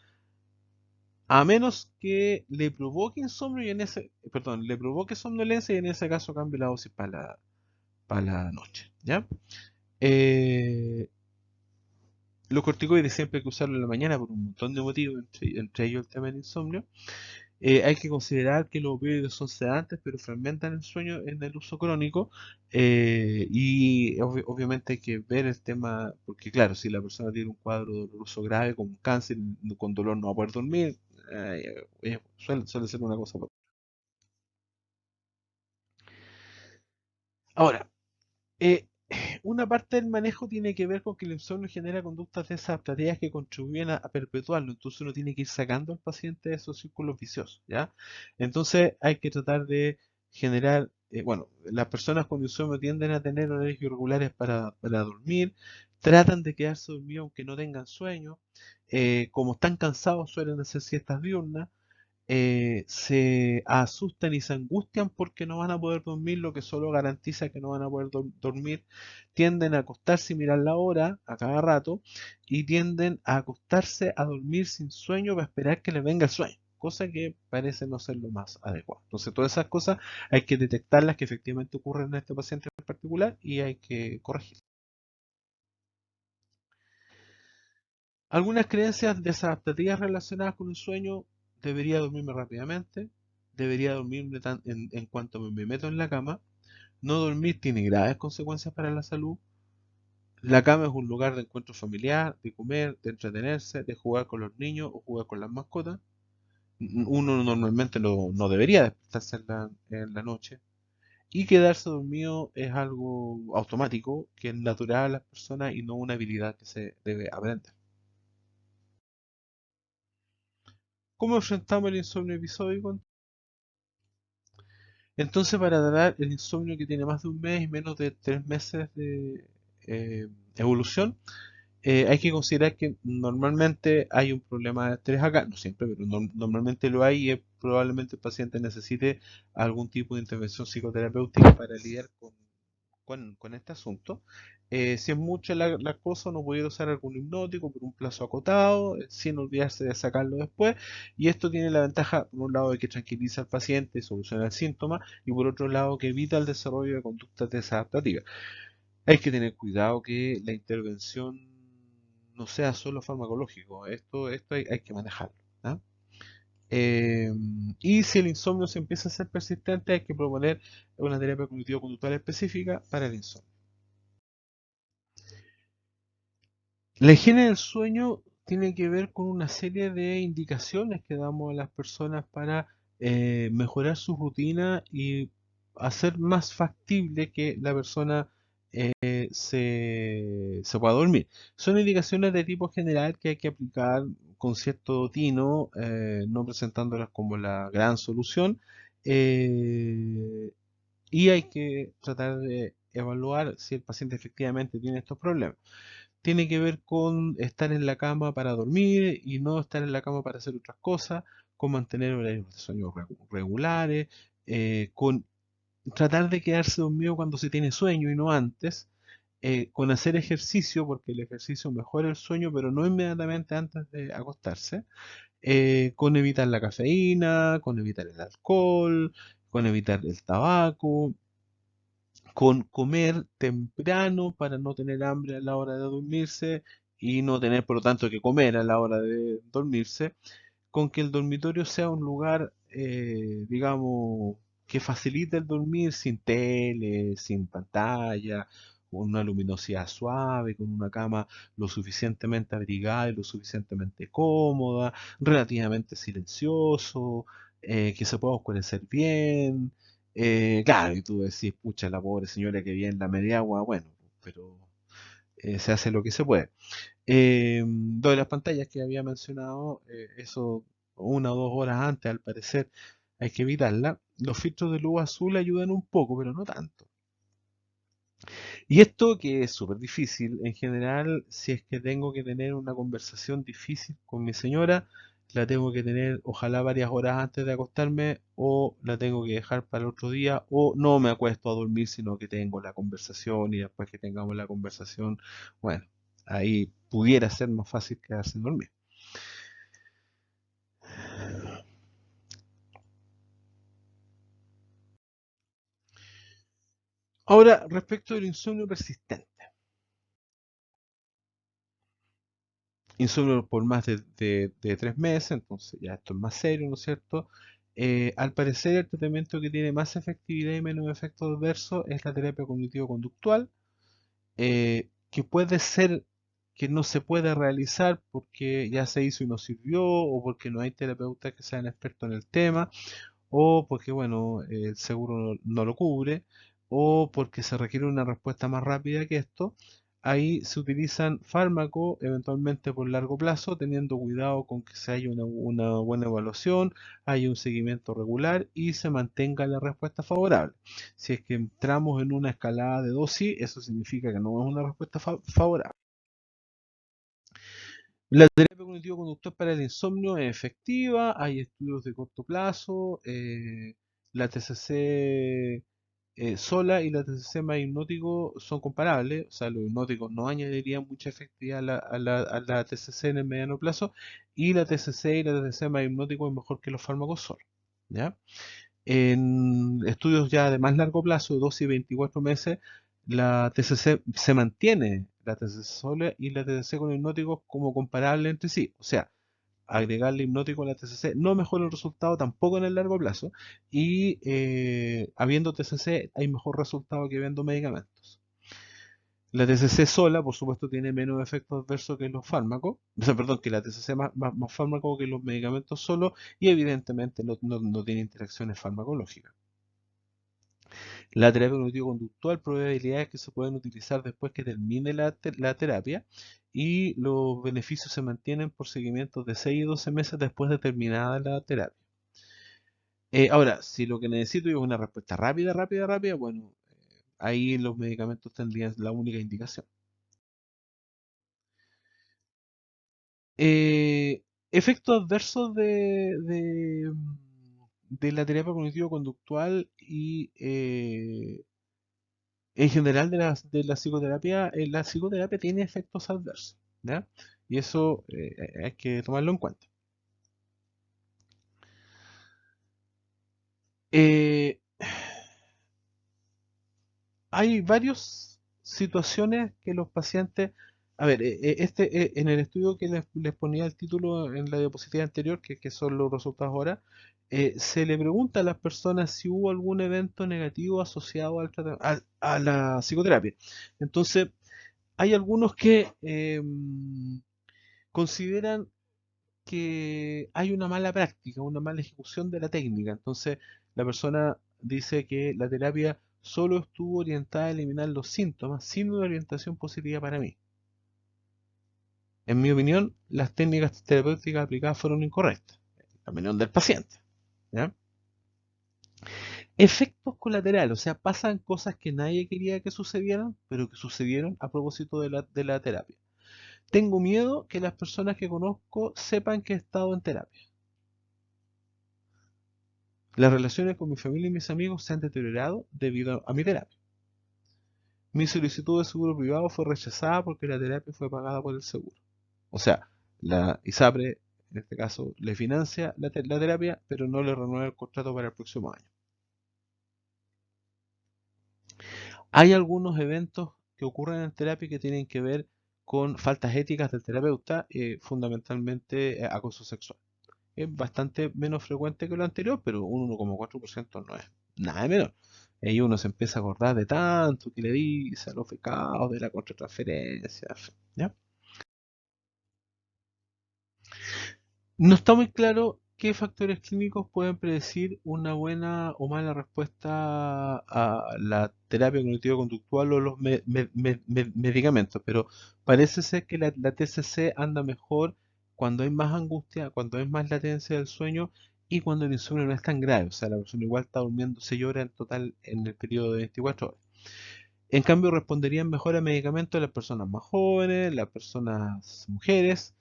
a menos que le provoque insomnio y perdón, le provoque somnolencia y en ese caso cambie la dosis para la noche, ¿ya? Eh, los corticoides siempre hay que usarlo en la mañana por un montón de motivos, entre ellos el tema del insomnio. Hay que considerar que los opioides son sedantes, pero fragmentan el sueño en el uso crónico. Y obviamente hay que ver el tema, porque claro, si la persona tiene un cuadro doloroso grave, como un cáncer, con dolor no va a poder dormir, suele ser una cosa. Ahora, eh, una parte del manejo tiene que ver con que el insomnio genera conductas desadaptativas que contribuyen a perpetuarlo. Entonces uno tiene que ir sacando al paciente de esos círculos viciosos, ¿ya? Entonces hay que tratar de generar, bueno, las personas con insomnio tienden a tener horarios irregulares para dormir, tratan de quedarse dormidos aunque no tengan sueño, como están cansados suelen hacer siestas diurnas, se asustan y se angustian porque no van a poder dormir, lo que solo garantiza que no van a poder dormir, tienden a acostarse y mirar la hora a cada rato y tienden a acostarse a dormir sin sueño para esperar que les venga el sueño, cosa que parece no ser lo más adecuado. Entonces todas esas cosas hay que detectarlas que efectivamente ocurren en este paciente en particular y hay que corregirlas. Algunas creencias desadaptativas relacionadas con el sueño: debería dormirme rápidamente, debería dormirme en cuanto me meto en la cama, no dormir tiene graves consecuencias para la salud, la cama es un lugar de encuentro familiar, de comer, de entretenerse, de jugar con los niños o jugar con las mascotas. Uno normalmente no debería despertarse en la noche. Y quedarse dormido es algo automático, que es natural a las personas y no una habilidad que se debe aprender. ¿Cómo enfrentamos el insomnio episódico? Entonces, para tratar el insomnio que tiene más de un mes y menos de 3 meses de evolución, hay que considerar que normalmente hay un problema de estrés acá, no siempre, pero normalmente lo hay, y probablemente el paciente necesite algún tipo de intervención psicoterapéutica para lidiar con este asunto. Si es mucha la cosa, uno puede usar algún hipnótico por un plazo acotado, sin olvidarse de sacarlo después. Y esto tiene la ventaja, por un lado, de que tranquiliza al paciente y soluciona el síntoma, y por otro lado, que evita el desarrollo de conductas desadaptativas. Hay que tener cuidado que la intervención no sea solo farmacológico, esto hay que manejarlo. ¿Ah? Eh, y si el insomnio se empieza a ser persistente, hay que proponer una terapia cognitivo-conductual específica para el insomnio. La higiene del sueño tiene que ver con una serie de indicaciones que damos a las personas para mejorar su rutina y hacer más factible que la persona se pueda dormir. Son indicaciones de tipo general que hay que aplicar con cierto tino, no presentándolas como la gran solución, y hay que tratar de evaluar si el paciente efectivamente tiene estos problemas. Tiene que ver con estar en la cama para dormir y no estar en la cama para hacer otras cosas, con mantener horarios de sueño regulares, con tratar de quedarse dormido cuando se tiene sueño y no antes, con hacer ejercicio, porque el ejercicio mejora el sueño, pero no inmediatamente antes de acostarse, con evitar la cafeína, con evitar el alcohol, con evitar el tabaco, con comer temprano para no tener hambre a la hora de dormirse y no tener por lo tanto que comer a la hora de dormirse, con que el dormitorio sea un lugar, digamos, que facilite el dormir sin tele, sin pantalla, con una luminosidad suave, con una cama lo suficientemente abrigada y lo suficientemente cómoda, relativamente silencioso, que se pueda oscurecer bien. Claro, y tú decís, pucha, la pobre señora que viene en la media agua, bueno, pero se hace lo que se puede. Lo de las pantallas que había mencionado, eso 1 o 2 horas antes, al parecer, hay que evitarla. Los filtros de luz azul ayudan un poco, pero no tanto. Y esto que es súper difícil, en general, si es que tengo que tener una conversación difícil con mi señora, la tengo que tener ojalá varias horas antes de acostarme, o la tengo que dejar para el otro día, o no me acuesto a dormir, sino que tengo la conversación y después que tengamos la conversación, bueno, ahí pudiera ser más fácil quedarse sin dormir. Ahora, respecto del insomnio persistente. Insomnio por más de 3 meses, entonces ya esto es más serio, ¿no es cierto? Al parecer el tratamiento que tiene más efectividad y menos efectos adversos es la terapia cognitivo-conductual, que puede ser que no se pueda realizar porque ya se hizo y no sirvió, o porque no hay terapeutas que sean expertos en el tema, o porque, bueno, el seguro no lo cubre, o porque se requiere una respuesta más rápida que esto. ahí se utilizan fármacos eventualmente por largo plazo, teniendo cuidado con que se haya una buena evaluación, haya un seguimiento regular y se mantenga la respuesta favorable. Si es que entramos en una escalada de dosis, eso significa que no es una respuesta favorable. La terapia cognitivo-conductual para el insomnio es efectiva, hay estudios de corto plazo, la TCC sola y la TCC más hipnótico son comparables, o sea, los hipnóticos no añadirían mucha efectividad a la TCC en el mediano plazo, y la TCC y la TCC más hipnótico es mejor que los fármacos solos, ¿ya? En estudios ya de más largo plazo, de 12 y 24 meses, la TCC se mantiene, la TCC sola y la TCC con hipnóticos como comparables entre sí. O sea, agregarle hipnótico a la TCC no mejora el resultado tampoco en el largo plazo y habiendo TCC hay mejor resultado que habiendo medicamentos. La TCC sola, por supuesto, tiene menos efectos adversos que los fármacos, o sea, perdón, que la TCC más fármaco que los medicamentos solos y evidentemente no tiene interacciones farmacológicas. La terapia cognitivo-conductual provee habilidades que se pueden utilizar después que termine la terapia y los beneficios se mantienen por seguimientos de 6 y 12 meses después de terminada la terapia. Ahora, si lo que necesito es una respuesta rápida, bueno, ahí los medicamentos tendrían la única indicación. Eh, Efectos adversos de la terapia cognitivo-conductual y en general de la psicoterapia, la psicoterapia tiene efectos adversos, ¿ya? Y eso hay que tomarlo en cuenta. Eh, Hay varias situaciones que los pacientes, a ver, en el estudio que les ponía el título en la diapositiva anterior, que son los resultados ahora, se le pregunta a las personas si hubo algún evento negativo asociado a la psicoterapia. Entonces, hay algunos que consideran que hay una mala práctica, una mala ejecución de la técnica. Entonces, la persona dice que la terapia solo estuvo orientada a eliminar los síntomas sin una orientación positiva para mí. En mi opinión, las técnicas terapéuticas aplicadas fueron incorrectas. La opinión del paciente. ¿Ya? Efectos colaterales, o sea, pasan cosas que nadie quería que sucedieran, pero que sucedieron a propósito de la terapia. Tengo miedo que las personas que conozco sepan que he estado en terapia. Las relaciones con mi familia y mis amigos se han deteriorado debido a mi terapia. Mi solicitud de seguro privado fue rechazada porque la terapia fue pagada por el seguro. O sea, la ISAPRE, en este caso, le financia la terapia, pero no le renueva el contrato para el próximo año. Hay algunos eventos que ocurren en terapia que tienen que ver con faltas éticas del terapeuta, fundamentalmente acoso sexual. Es bastante menos frecuente que lo anterior, pero un 1,4% no es nada de menor. Y uno se empieza a acordar de tanto que le dice a los becados, de la contratransferencia, ¿ya? No está muy claro qué factores clínicos pueden predecir una buena o mala respuesta a la terapia cognitivo-conductual o los medicamentos, pero parece ser que la TCC anda mejor cuando hay más angustia, cuando hay más latencia del sueño y cuando el insomnio no es tan grave, o sea, la persona igual está durmiendo 6 horas en total en el periodo de 24 horas. En cambio, responderían mejor a medicamentos las personas más jóvenes, las personas mujeres,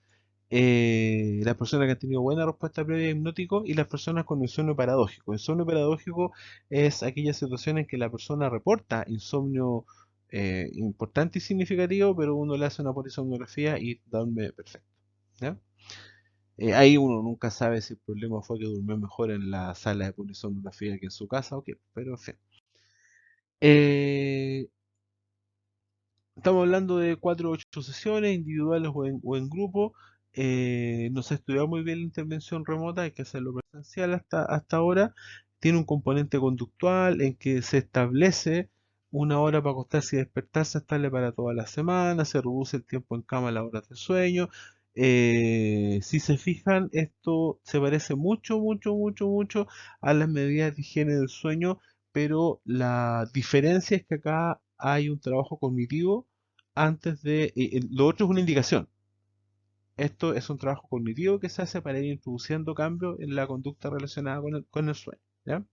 las personas que han tenido buena respuesta previa a hipnótico y las personas con insomnio paradójico. El sueño paradójico es aquella situación en que la persona reporta insomnio importante y significativo, pero uno le hace una polisomnografía y duerme perfecto. ¿Ya? Ahí uno nunca sabe si el problema fue que durmió mejor en la sala de polisomnografía que en su casa o qué, pero en fin. Eh, Estamos hablando de 4 o 8 sesiones, individuales o en grupo. No se ha estudiado muy bien la intervención remota, hay que hacerlo presencial hasta ahora. Tiene un componente conductual en que se establece una hora para acostarse y despertarse estable para toda la semana, se reduce el tiempo en cama a las horas de sueño. Si se fijan, esto se parece mucho a las medidas de higiene del sueño, pero la diferencia es que acá hay un trabajo cognitivo antes de... lo otro es una indicación. Esto es un trabajo cognitivo que se hace para ir introduciendo cambios en la conducta relacionada con el sueño. ¿Ya?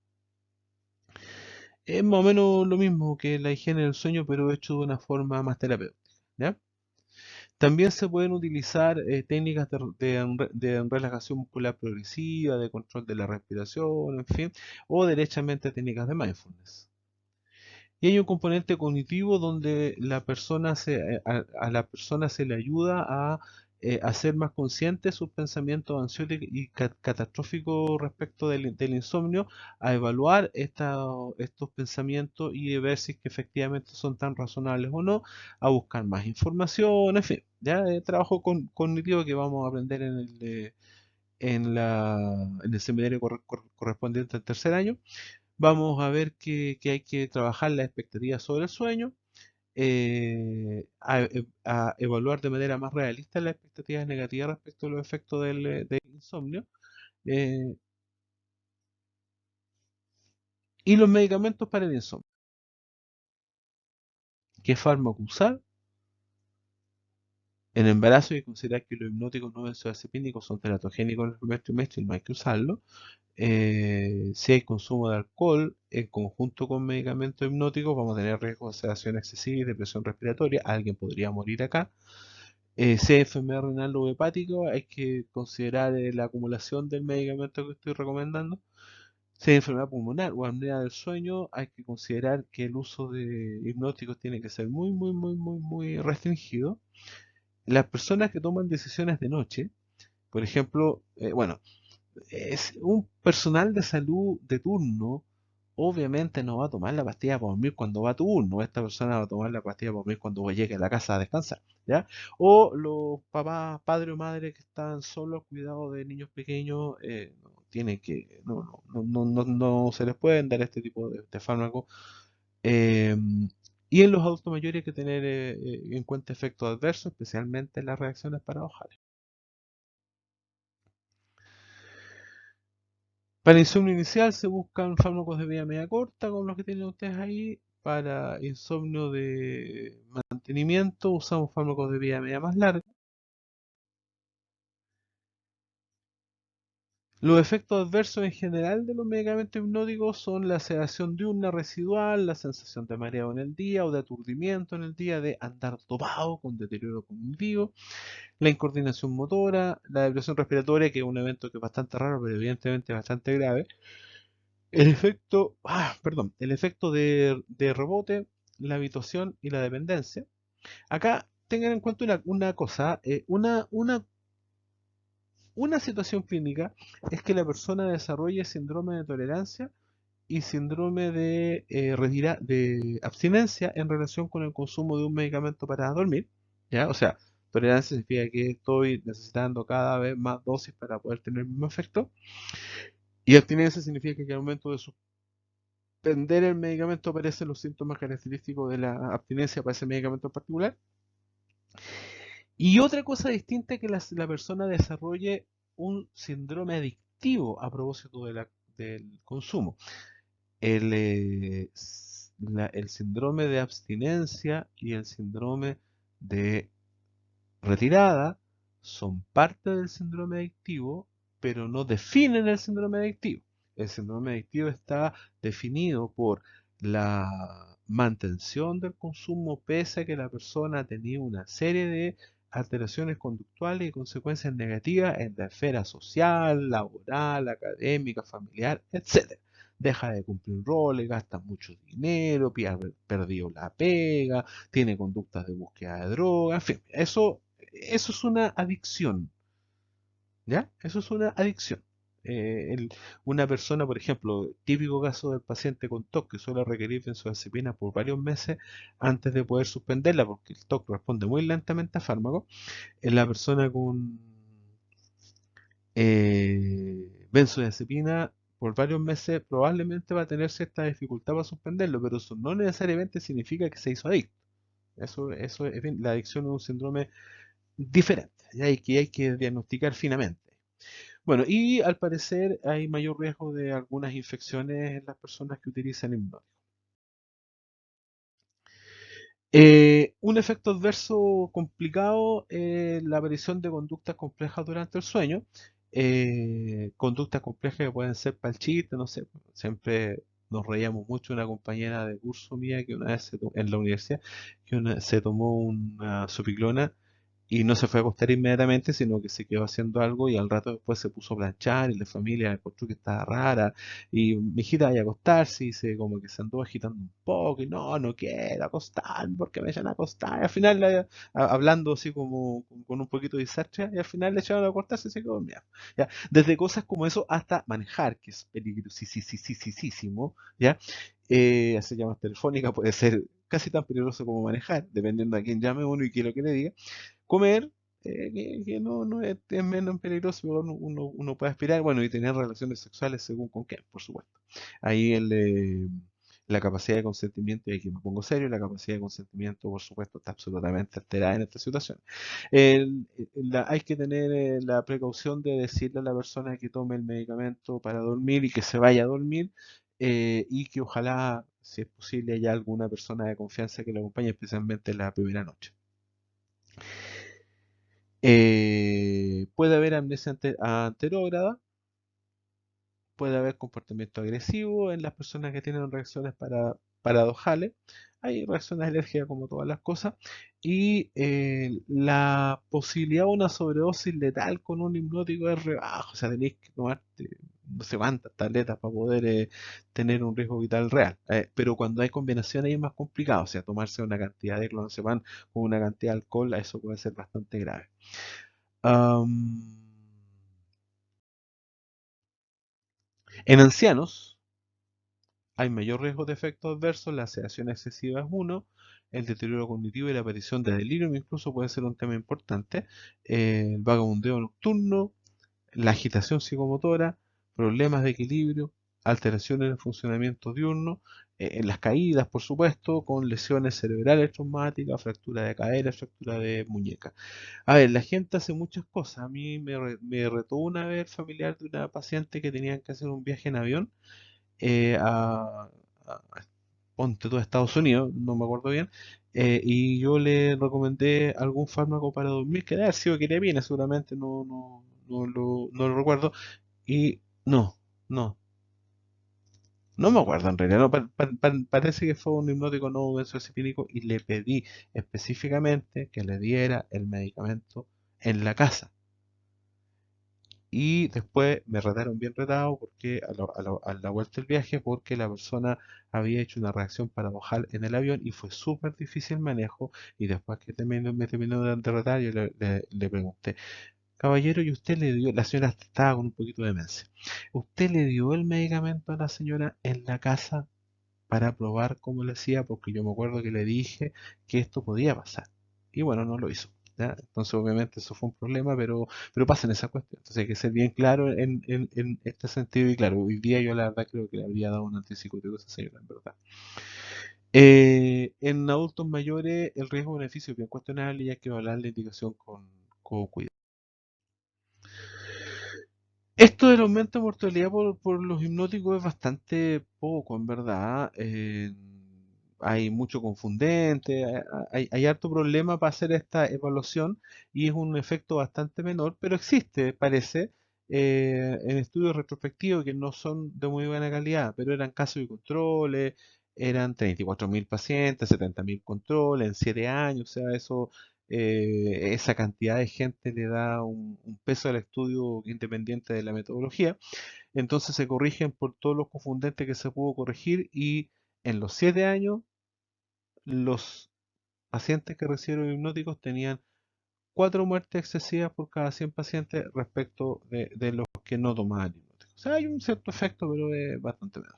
Es más o menos lo mismo que la higiene del sueño, pero hecho de una forma más terapéutica. ¿Ya? También se pueden utilizar técnicas de relajación muscular progresiva, de control de la respiración, en fin, o derechamente técnicas de mindfulness. Y hay un componente cognitivo donde a la persona se le ayuda a ser más consciente de sus pensamientos ansiosos y catastróficos respecto del insomnio, a evaluar estos pensamientos y de ver si es que efectivamente son tan razonables o no, a buscar más información, en fin, ya trabajo cognitivo que vamos a aprender en el seminario correspondiente al tercer año. Vamos a ver que hay que trabajar la expectativa sobre el sueño, a evaluar de manera más realista las expectativas negativas respecto a los efectos del insomnio, eh, y los medicamentos para el insomnio. ¿Qué fármaco usar? En embarazo hay que considerar que los hipnóticos no benzodiazepínicos son teratogénicos en el primer trimestre y no hay que usarlo. Si hay consumo de alcohol en conjunto con medicamentos hipnóticos, vamos a tener riesgo de sedación excesiva y depresión respiratoria. Alguien podría morir acá. Si hay enfermedad renal o hepática, hay que considerar la acumulación del medicamento que estoy recomendando. Si hay enfermedad pulmonar o apnea del sueño, hay que considerar que el uso de hipnóticos tiene que ser muy, muy, muy, muy, muy restringido. Las personas que toman decisiones de noche, por ejemplo, bueno, es un personal de salud de turno, obviamente no va a tomar la pastilla para dormir cuando va a turno. Esta persona va a tomar la pastilla para dormir cuando llegue a la casa a descansar, ¿ya? O los papás, padre o madre que están solos, cuidado de niños pequeños, tienen que, no se les pueden dar este tipo de fármacos. Eh, y en los adultos mayores hay que tener en cuenta efectos adversos, especialmente en las reacciones paradojales. Para insomnio inicial se buscan fármacos de vía media corta, como los que tienen ustedes ahí. Para insomnio de mantenimiento usamos fármacos de vía media más larga. Los efectos adversos en general de los medicamentos hipnóticos son la sedación diurna residual, la sensación de mareo en el día o de aturdimiento en el día, de andar topado con deterioro cognitivo, la incoordinación motora, la depresión respiratoria, que es un evento que es bastante raro, pero evidentemente bastante grave. El efecto de rebote, la habituación y la dependencia. Acá tengan en cuenta una cosa, una situación clínica es que la persona desarrolle síndrome de tolerancia y síndrome de abstinencia en relación con el consumo de un medicamento para dormir, ¿ya? O sea, tolerancia significa que estoy necesitando cada vez más dosis para poder tener el mismo efecto, y abstinencia significa que al momento de suspender el medicamento aparecen los síntomas característicos de la abstinencia para ese medicamento en particular. Y otra cosa distinta es que la persona desarrolle un síndrome adictivo a propósito del consumo. El síndrome de abstinencia y el síndrome de retirada son parte del síndrome adictivo, pero no definen el síndrome adictivo. El síndrome adictivo está definido por la mantención del consumo pese a que la persona ha tenido una serie de alteraciones conductuales y consecuencias negativas en la esfera social, laboral, académica, familiar, etc. Deja de cumplir roles, gasta mucho dinero, perdió la pega, tiene conductas de búsqueda de droga, en fin, eso es una adicción, ¿ya? Eso es una adicción. Una persona, por ejemplo, típico caso del paciente con TOC que suele requerir benzodiazepina por varios meses antes de poder suspenderla, porque el TOC responde muy lentamente a fármacos. En la persona con benzodiazepina por varios meses probablemente va a tener cierta dificultad para suspenderlo, pero eso no necesariamente significa que se hizo adicto. Eso es bien, la adicción es un síndrome diferente, ¿ya? Hay que diagnosticar finamente. Bueno, y al parecer hay mayor riesgo de algunas infecciones en las personas que utilizan hipnóticos. Un efecto adverso complicado es la aparición de conductas complejas durante el sueño. Conductas complejas que pueden ser para el chiste, no sé. Siempre nos reíamos mucho una compañera de curso mía que una vez en la universidad se tomó una sopiclona y no se fue a acostar inmediatamente, sino que se quedó haciendo algo y al rato después se puso a planchar y la familia encontró que estaba rara y mi hijita vaya a acostarse y se como que se andó agitando un poco y no quiero acostarme porque me echan a acostar. Y al final hablando así como con un poquito de desastre y al final le echaron a acostarse y se quedó dormida. ¿Ya? Desde cosas como eso hasta manejar, que es peligrosísimo, ¿ya? Hacer llamadas telefónicas puede ser casi tan peligroso como manejar, dependiendo a quién llame uno y qué es lo que le diga. Comer, que no es menos peligroso, pero uno puede aspirar, bueno, y tener relaciones sexuales según con quién, por supuesto. Ahí la capacidad de consentimiento, y aquí me pongo serio, la capacidad de consentimiento, por supuesto, está absolutamente alterada en esta situación. Hay que tener la precaución de decirle a la persona que tome el medicamento para dormir y que se vaya a dormir, y que ojalá, si es posible, haya alguna persona de confianza que lo acompañe, especialmente en la primera noche. Puede haber amnesia anterógrada, puede haber comportamiento agresivo en las personas que tienen reacciones paradojales. Hay reacciones alérgicas como todas las cosas. Y la posibilidad de una sobredosis letal con un hipnótico es re bajo. O sea, tenéis que tomarte no sé cuántas tabletas para poder tener un riesgo vital real. Pero cuando hay combinaciones es más complicado. O sea, tomarse una cantidad de clonazepam con una cantidad de alcohol, eso puede ser bastante grave. Am, en ancianos hay mayor riesgo de efectos adversos, la sedación excesiva es uno, el deterioro cognitivo y la aparición de delirio incluso puede ser un tema importante, el vagabundeo nocturno, la agitación psicomotora, problemas de equilibrio, alteraciones en el funcionamiento diurno, en las caídas, por supuesto, con lesiones cerebrales traumáticas, fractura de cadera, fractura de muñeca. A ver, la gente hace muchas cosas. A mí me retó una vez familiar de una paciente que tenían que hacer un viaje en avión eh, a, a- ponte tú a Estados Unidos, no me acuerdo bien, y yo le recomendé algún fármaco para dormir, que debe haber sido ketamina, seguramente, no lo recuerdo, y no me acuerdo en realidad, no, parece que fue un hipnótico no benzodiazepínico y le pedí específicamente que le diera el medicamento en la casa. Y después me retaron bien retado porque a la vuelta del viaje, porque la persona había hecho una reacción paradojal en el avión y fue súper difícil el manejo. Y después que me terminó de retar, yo le pregunté, caballero, ¿y usted le dio? La señora estaba con un poquito de demencia. ¿Usted le dio el medicamento a la señora en la casa para probar cómo le hacía? Porque yo me acuerdo que le dije que esto podía pasar. Y bueno, no lo hizo. ¿Ya? Entonces, obviamente, eso fue un problema, pero pasa en esa cuestión. Entonces, hay que ser bien claro en este sentido. Y claro, hoy día yo la verdad creo que le habría dado un antipsicótico a esa señora, en verdad. En adultos mayores, el riesgo-beneficio es bien cuestionable y hay que evaluar la indicación con cuidado. Esto del aumento de mortalidad por los hipnóticos es bastante poco, en verdad. Hay mucho confundente, hay harto problema para hacer esta evaluación y es un efecto bastante menor, pero existe, parece, en estudios retrospectivos que no son de muy buena calidad, pero eran casos y controles, eran 34.000 pacientes, 70.000 controles en 7 años, o sea, eso esa cantidad de gente le da un peso al estudio independiente de la metodología. Entonces se corrigen por todos los confundentes que se pudo corregir y en los 7 años los pacientes que recibieron hipnóticos tenían 4 muertes excesivas por cada 100 pacientes respecto de los que no tomaban hipnóticos. O sea, hay un cierto efecto, pero es bastante menor.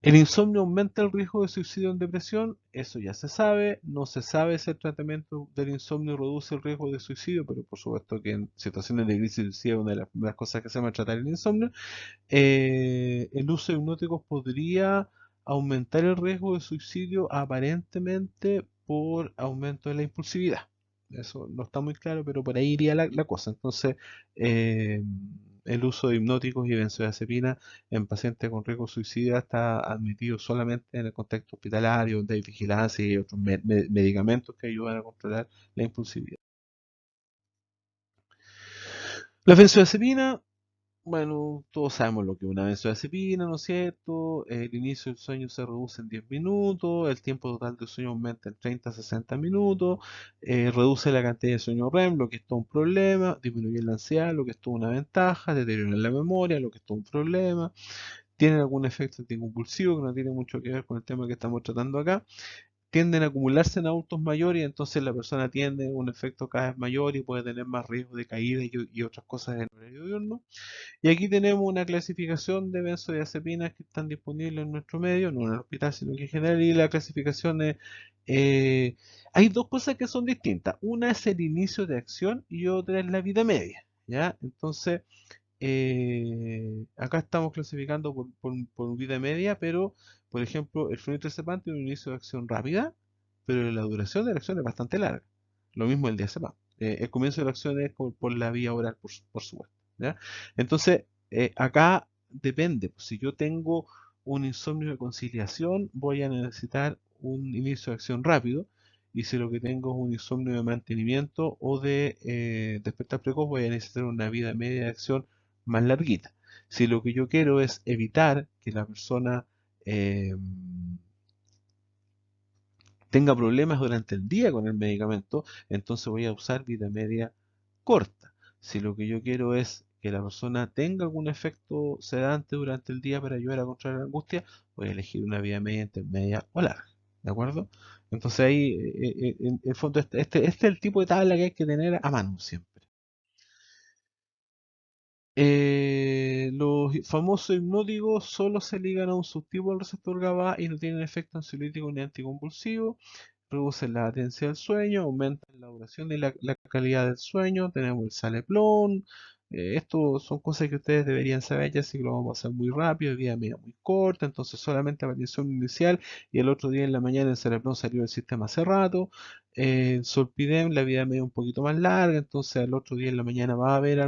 El insomnio aumenta el riesgo de suicidio en depresión, eso ya se sabe. No se sabe si el tratamiento del insomnio reduce el riesgo de suicidio, pero por supuesto que en situaciones de crisis suicida una de las primeras cosas que hacemos es tratar el insomnio. El uso de hipnóticos podría aumentar el riesgo de suicidio aparentemente por aumento de la impulsividad. Eso no está muy claro, pero por ahí iría la cosa. Entonces, eh, el uso de hipnóticos y benzodiazepinas en pacientes con riesgo suicida está admitido solamente en el contexto hospitalario, donde hay vigilancia y otros medicamentos que ayudan a controlar la impulsividad. La benzodiazepina, bueno, todos sabemos lo que es una benzodiazepina, ¿no es cierto? El inicio del sueño se reduce en 10 minutos, el tiempo total de sueño aumenta en 30 a 60 minutos, reduce la cantidad de sueño REM, lo que es todo un problema, disminuye la ansiedad, lo que es toda una ventaja, deteriora la memoria, lo que es todo un problema, tiene algún efecto anticonvulsivo que no tiene mucho que ver con el tema que estamos tratando acá, tienden a acumularse en adultos mayores y entonces la persona tiende a un efecto cada vez mayor y puede tener más riesgo de caída y otras cosas en el horario diurno. Y aquí tenemos una clasificación de benzodiazepinas que están disponibles en nuestro medio, no en el hospital, sino que en general, y la clasificación es... eh, hay dos cosas que son distintas. Una es el inicio de acción y otra es la vida media, ¿ya? Entonces, acá estamos clasificando por vida media, pero, por ejemplo, el flunitrazepam tiene un inicio de acción rápida, pero la duración de la acción es bastante larga. Lo mismo el diazepam. El comienzo de la acción es por la vía oral, por supuesto. ¿Ya? Entonces, acá depende. Pues, si yo tengo un insomnio de conciliación, voy a necesitar un inicio de acción rápido. Y si lo que tengo es un insomnio de mantenimiento o de despertar precoz, voy a necesitar una vida media de acción más larguita. Si lo que yo quiero es evitar que la persona eh, tenga problemas durante el día con el medicamento, entonces voy a usar vida media corta. Si lo que yo quiero es que la persona tenga algún efecto sedante durante el día para ayudar a controlar la angustia, voy a elegir una vida media, intermedia o larga. ¿De acuerdo? Entonces ahí, en el fondo, este es el tipo de tabla que hay que tener a mano siempre. Los famosos hipnóticos solo se ligan a un subtipo del receptor GABA y no tienen efecto ansiolítico ni anticonvulsivo, reducen la latencia del sueño, aumentan la duración y la calidad del sueño, tenemos el Saleplon, esto son cosas que ustedes deberían saber, ya sé que lo vamos a hacer muy rápido, de vida media muy corta, entonces solamente apareció un inicial y el otro día en la mañana el Saleplon salió del sistema hace rato, el Solpidem la vida media un poquito más larga, entonces el otro día en la mañana va a haber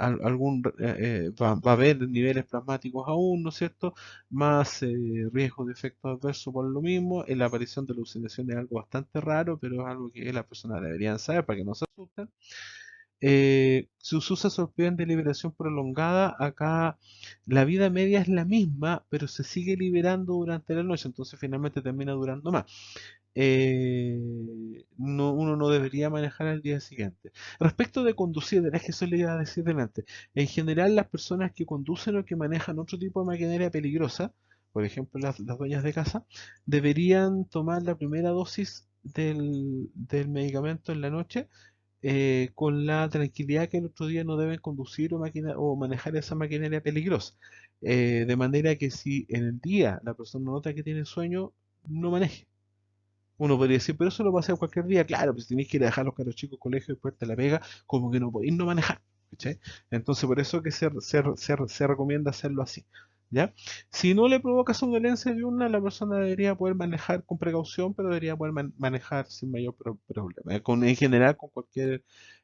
va a haber niveles plasmáticos aún, ¿no es cierto? Más riesgo de efectos adversos por lo mismo. En la aparición de alucinación es algo bastante raro, pero es algo que las personas deberían saber para que no se asusten. Si usa sorprende de liberación prolongada, acá la vida media es la misma, pero se sigue liberando durante la noche, entonces finalmente termina durando más. Uno no debería manejar al día siguiente. Respecto de conducir, es que eso le iba a decir delante. En general, las personas que conducen o que manejan otro tipo de maquinaria peligrosa, por ejemplo las dueñas de casa, deberían tomar la primera dosis del medicamento en la noche con la tranquilidad que el otro día no deben conducir o manejar esa maquinaria peligrosa. De manera que si en el día la persona nota que tiene sueño, no maneje. Uno podría decir, pero eso lo puede hacer cualquier día. Claro, pues si tenéis que ir a dejar a los caros chicos al colegio y después te la pega, como que no podéis no manejar. ¿Cachai? Entonces, por eso que se recomienda hacerlo así. ¿Ya? Si no le provoca somnolencia diurna, la persona debería poder manejar con precaución, pero debería poder manejar sin mayor problema. En general, con cualquier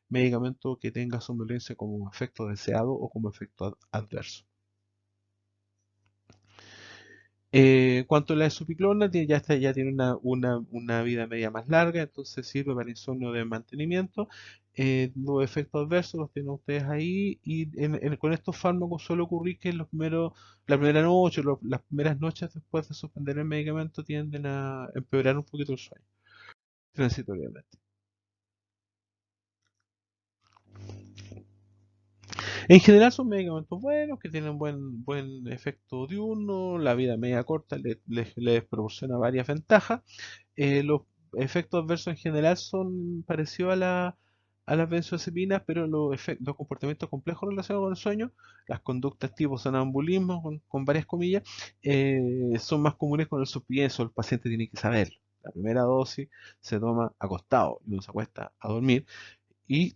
medicamento que tenga somnolencia como efecto deseado o como efecto adverso. Cuanto a la esupiclona, ya tiene una vida media más larga, entonces sirve para insomnio de mantenimiento. Los efectos adversos los tienen ustedes ahí y con estos fármacos suele ocurrir que la primera noche, las primeras noches después de suspender el medicamento tienden a empeorar un poquito el sueño, transitoriamente. En general son medicamentos buenos, que tienen buen efecto diurno, la vida media corta les proporciona varias ventajas. Los efectos adversos en general son parecidos a las benzodiazepinas, pero los comportamientos complejos relacionados con el sueño, las conductas tipo sonambulismo, con varias comillas, son más comunes con el suspienso. El paciente tiene que saber. La primera dosis se toma acostado y uno se acuesta a dormir y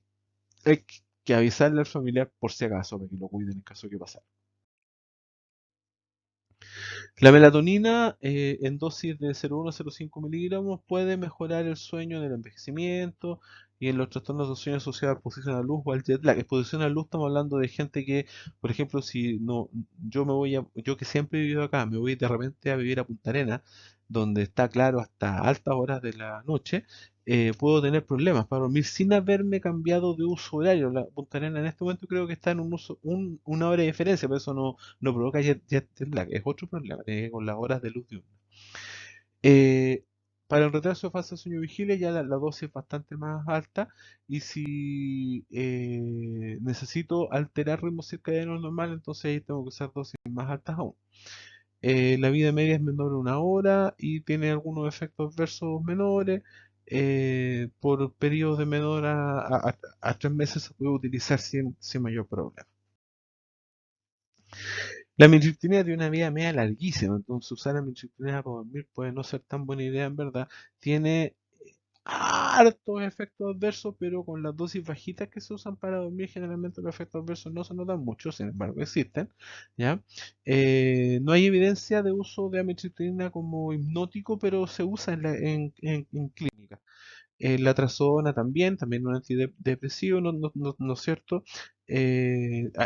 hay que avisarle al familiar por si acaso, para que lo cuiden en caso de que pase. La melatonina en dosis de 0,1 a 0,5 miligramos puede mejorar el sueño en el envejecimiento, y en los trastornos de sueño asociados a exposición a luz o al jet lag. Exposición a luz estamos hablando de gente que, por ejemplo, si no, yo que siempre he vivido acá, me voy de repente a vivir a Punta Arenas, donde está claro hasta altas horas de la noche, puedo tener problemas para dormir sin haberme cambiado de uso horario. La Punta Arenas en este momento creo que está en una hora de diferencia, pero eso no provoca jet lag, es otro problema, tiene que ver con las horas de luz diurna. Eh, para el retraso de fase de sueño vigilia ya la dosis es bastante más alta y si necesito alterar ritmo circadiano normal, entonces ahí tengo que usar dosis más altas aún. La vida media es menor a una hora y tiene algunos efectos adversos menores. Por periodos de menor a 3 meses se puede utilizar sin mayor problema. La mitriptilina tiene una vida media larguísima, entonces usar la mitriptilina para dormir puede no ser tan buena idea en verdad. Tiene hartos efectos adversos, pero con las dosis bajitas que se usan para dormir, generalmente los efectos adversos no se notan mucho, sin embargo existen, ¿ya? No hay evidencia de uso de amitriptilina como hipnótico, pero se usa en clínica. La trazodona también un antidepresivo, ¿no es cierto?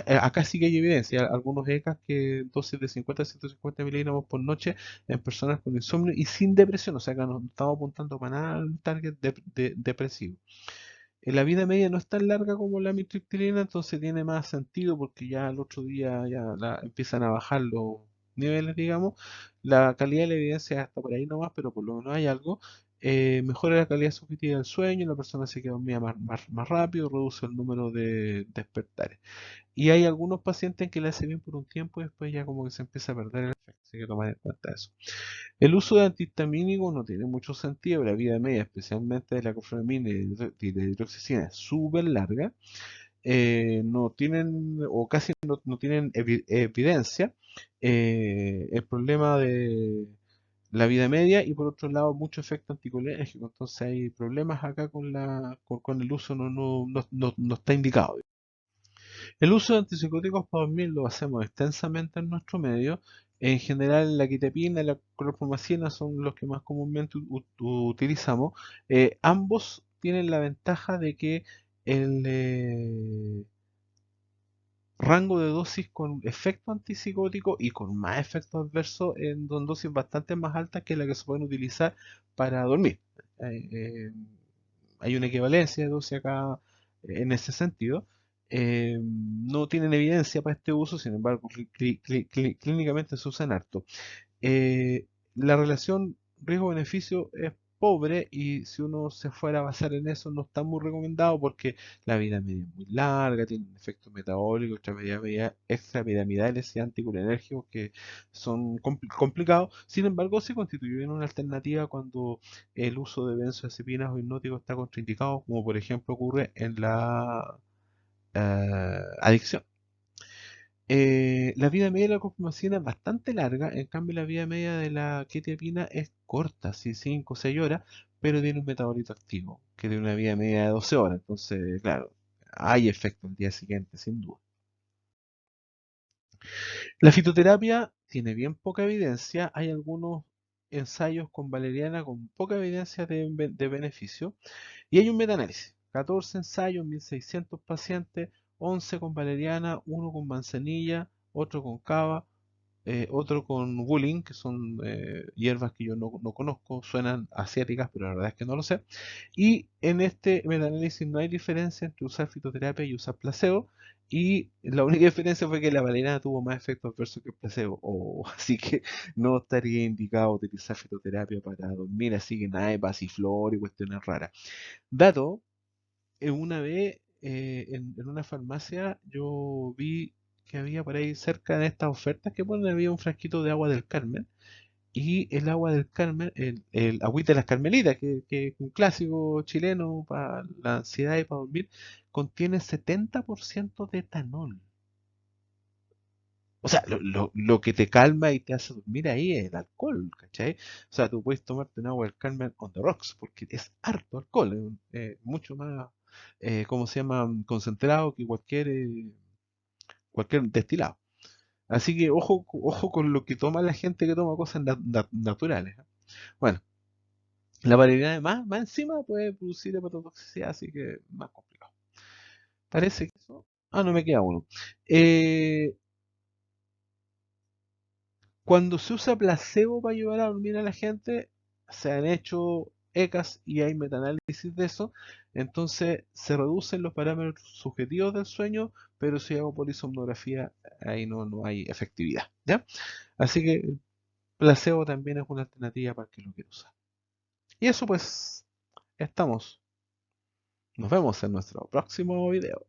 Acá sí que hay evidencia, algunos ECAs que dosis de 50 a 150 miligramos por noche en personas con insomnio y sin depresión, o sea que no estamos apuntando para nada al target depresivo. La vida media no es tan larga como la amitriptilina, entonces tiene más sentido porque ya al otro día ya empiezan a bajar los niveles, digamos. La calidad de la evidencia está por ahí nomás, pero por lo menos hay algo. Mejora la calidad subjetiva del sueño, la persona se queda dormida más rápido, reduce el número de despertares. Y hay algunos pacientes que le hace bien por un tiempo y después ya como que se empieza a perder el efecto, así que tomar en cuenta eso. El uso de antihistamínicos no tiene mucho sentido, la vida media, especialmente de la coframina y de hidroxicina, es súper larga. No tienen o casi no tienen evidencia. El problema de la vida media y por otro lado mucho efecto anticolérgico, entonces hay problemas acá con el uso, no está indicado. El uso de antipsicóticos para dormir lo hacemos extensamente en nuestro medio. En general, la quetiapina y la clorpromacina son los que más comúnmente utilizamos. Ambos tienen la ventaja de que el rango de dosis con efecto antipsicótico y con más efectos adversos son dosis bastante más altas que las que se pueden utilizar para dormir. Eh, eh, Hay una equivalencia de dosis acá en ese sentido. No tienen evidencia para este uso, sin embargo, clínicamente se usan harto. La relación riesgo-beneficio es pobre y si uno se fuera a basar en eso no está muy recomendado porque la vida media es muy larga, tiene un efecto metabólico, extrapiramidales y anticolinérgicos que son complicados. Sin embargo, se constituyen una alternativa cuando el uso de benzodiazepinas o hipnóticos está contraindicado, como por ejemplo ocurre en la adicción. La vida media de la cofimacina es bastante larga, en cambio la vida media de la quetiapina es corta, sí, 5 o 6 horas, pero tiene un metabolito activo, que tiene una vida media de 12 horas. Entonces, claro, hay efecto el día siguiente, sin duda. La fitoterapia tiene bien poca evidencia, hay algunos ensayos con valeriana con poca evidencia de beneficio, y hay un metaanálisis, 14 ensayos, 1600 pacientes, 11 con valeriana, uno con manzanilla, otro con cava, otro con Wuling, que son hierbas que yo no conozco, suenan asiáticas, pero la verdad es que no lo sé. Y en este metaanálisis no hay diferencia entre usar fitoterapia y usar placebo. Y la única diferencia fue que la valeriana tuvo más efectos adversos que el placebo. Así que no estaría indicado utilizar fitoterapia para dormir, así que nada de pasiflor y cuestiones raras. Dato, una vez en una farmacia yo vi que había por ahí cerca de estas ofertas que ponen, había un frasquito de agua del Carmen y el agua del Carmen, el agüita de las Carmelitas, que es un clásico chileno para la ansiedad y para dormir, contiene 70% de etanol. O sea, lo que te calma y te hace dormir ahí es el alcohol, ¿cachai? O sea, tú puedes tomarte un agua del Carmen on the rocks, porque es harto alcohol, mucho más, ¿cómo se llama? Concentrado que cualquier destilado. Así que ojo con lo que toma la gente que toma cosas naturales. ¿Eh? Bueno, La variabilidad más encima puede producir hepatotoxicidad, así que más complicado. Parece que eso. Ah, no me queda uno. Eh, Cuando se usa placebo para ayudar a dormir a la gente, se han hecho ECAs y hay metaanálisis de eso. Entonces se reducen los parámetros subjetivos del sueño, pero si hago polisomnografía, ahí no hay efectividad. ¿Ya? Así que el placebo también es una alternativa para el que lo quiera usar. Y eso pues, estamos. Nos vemos en nuestro próximo video.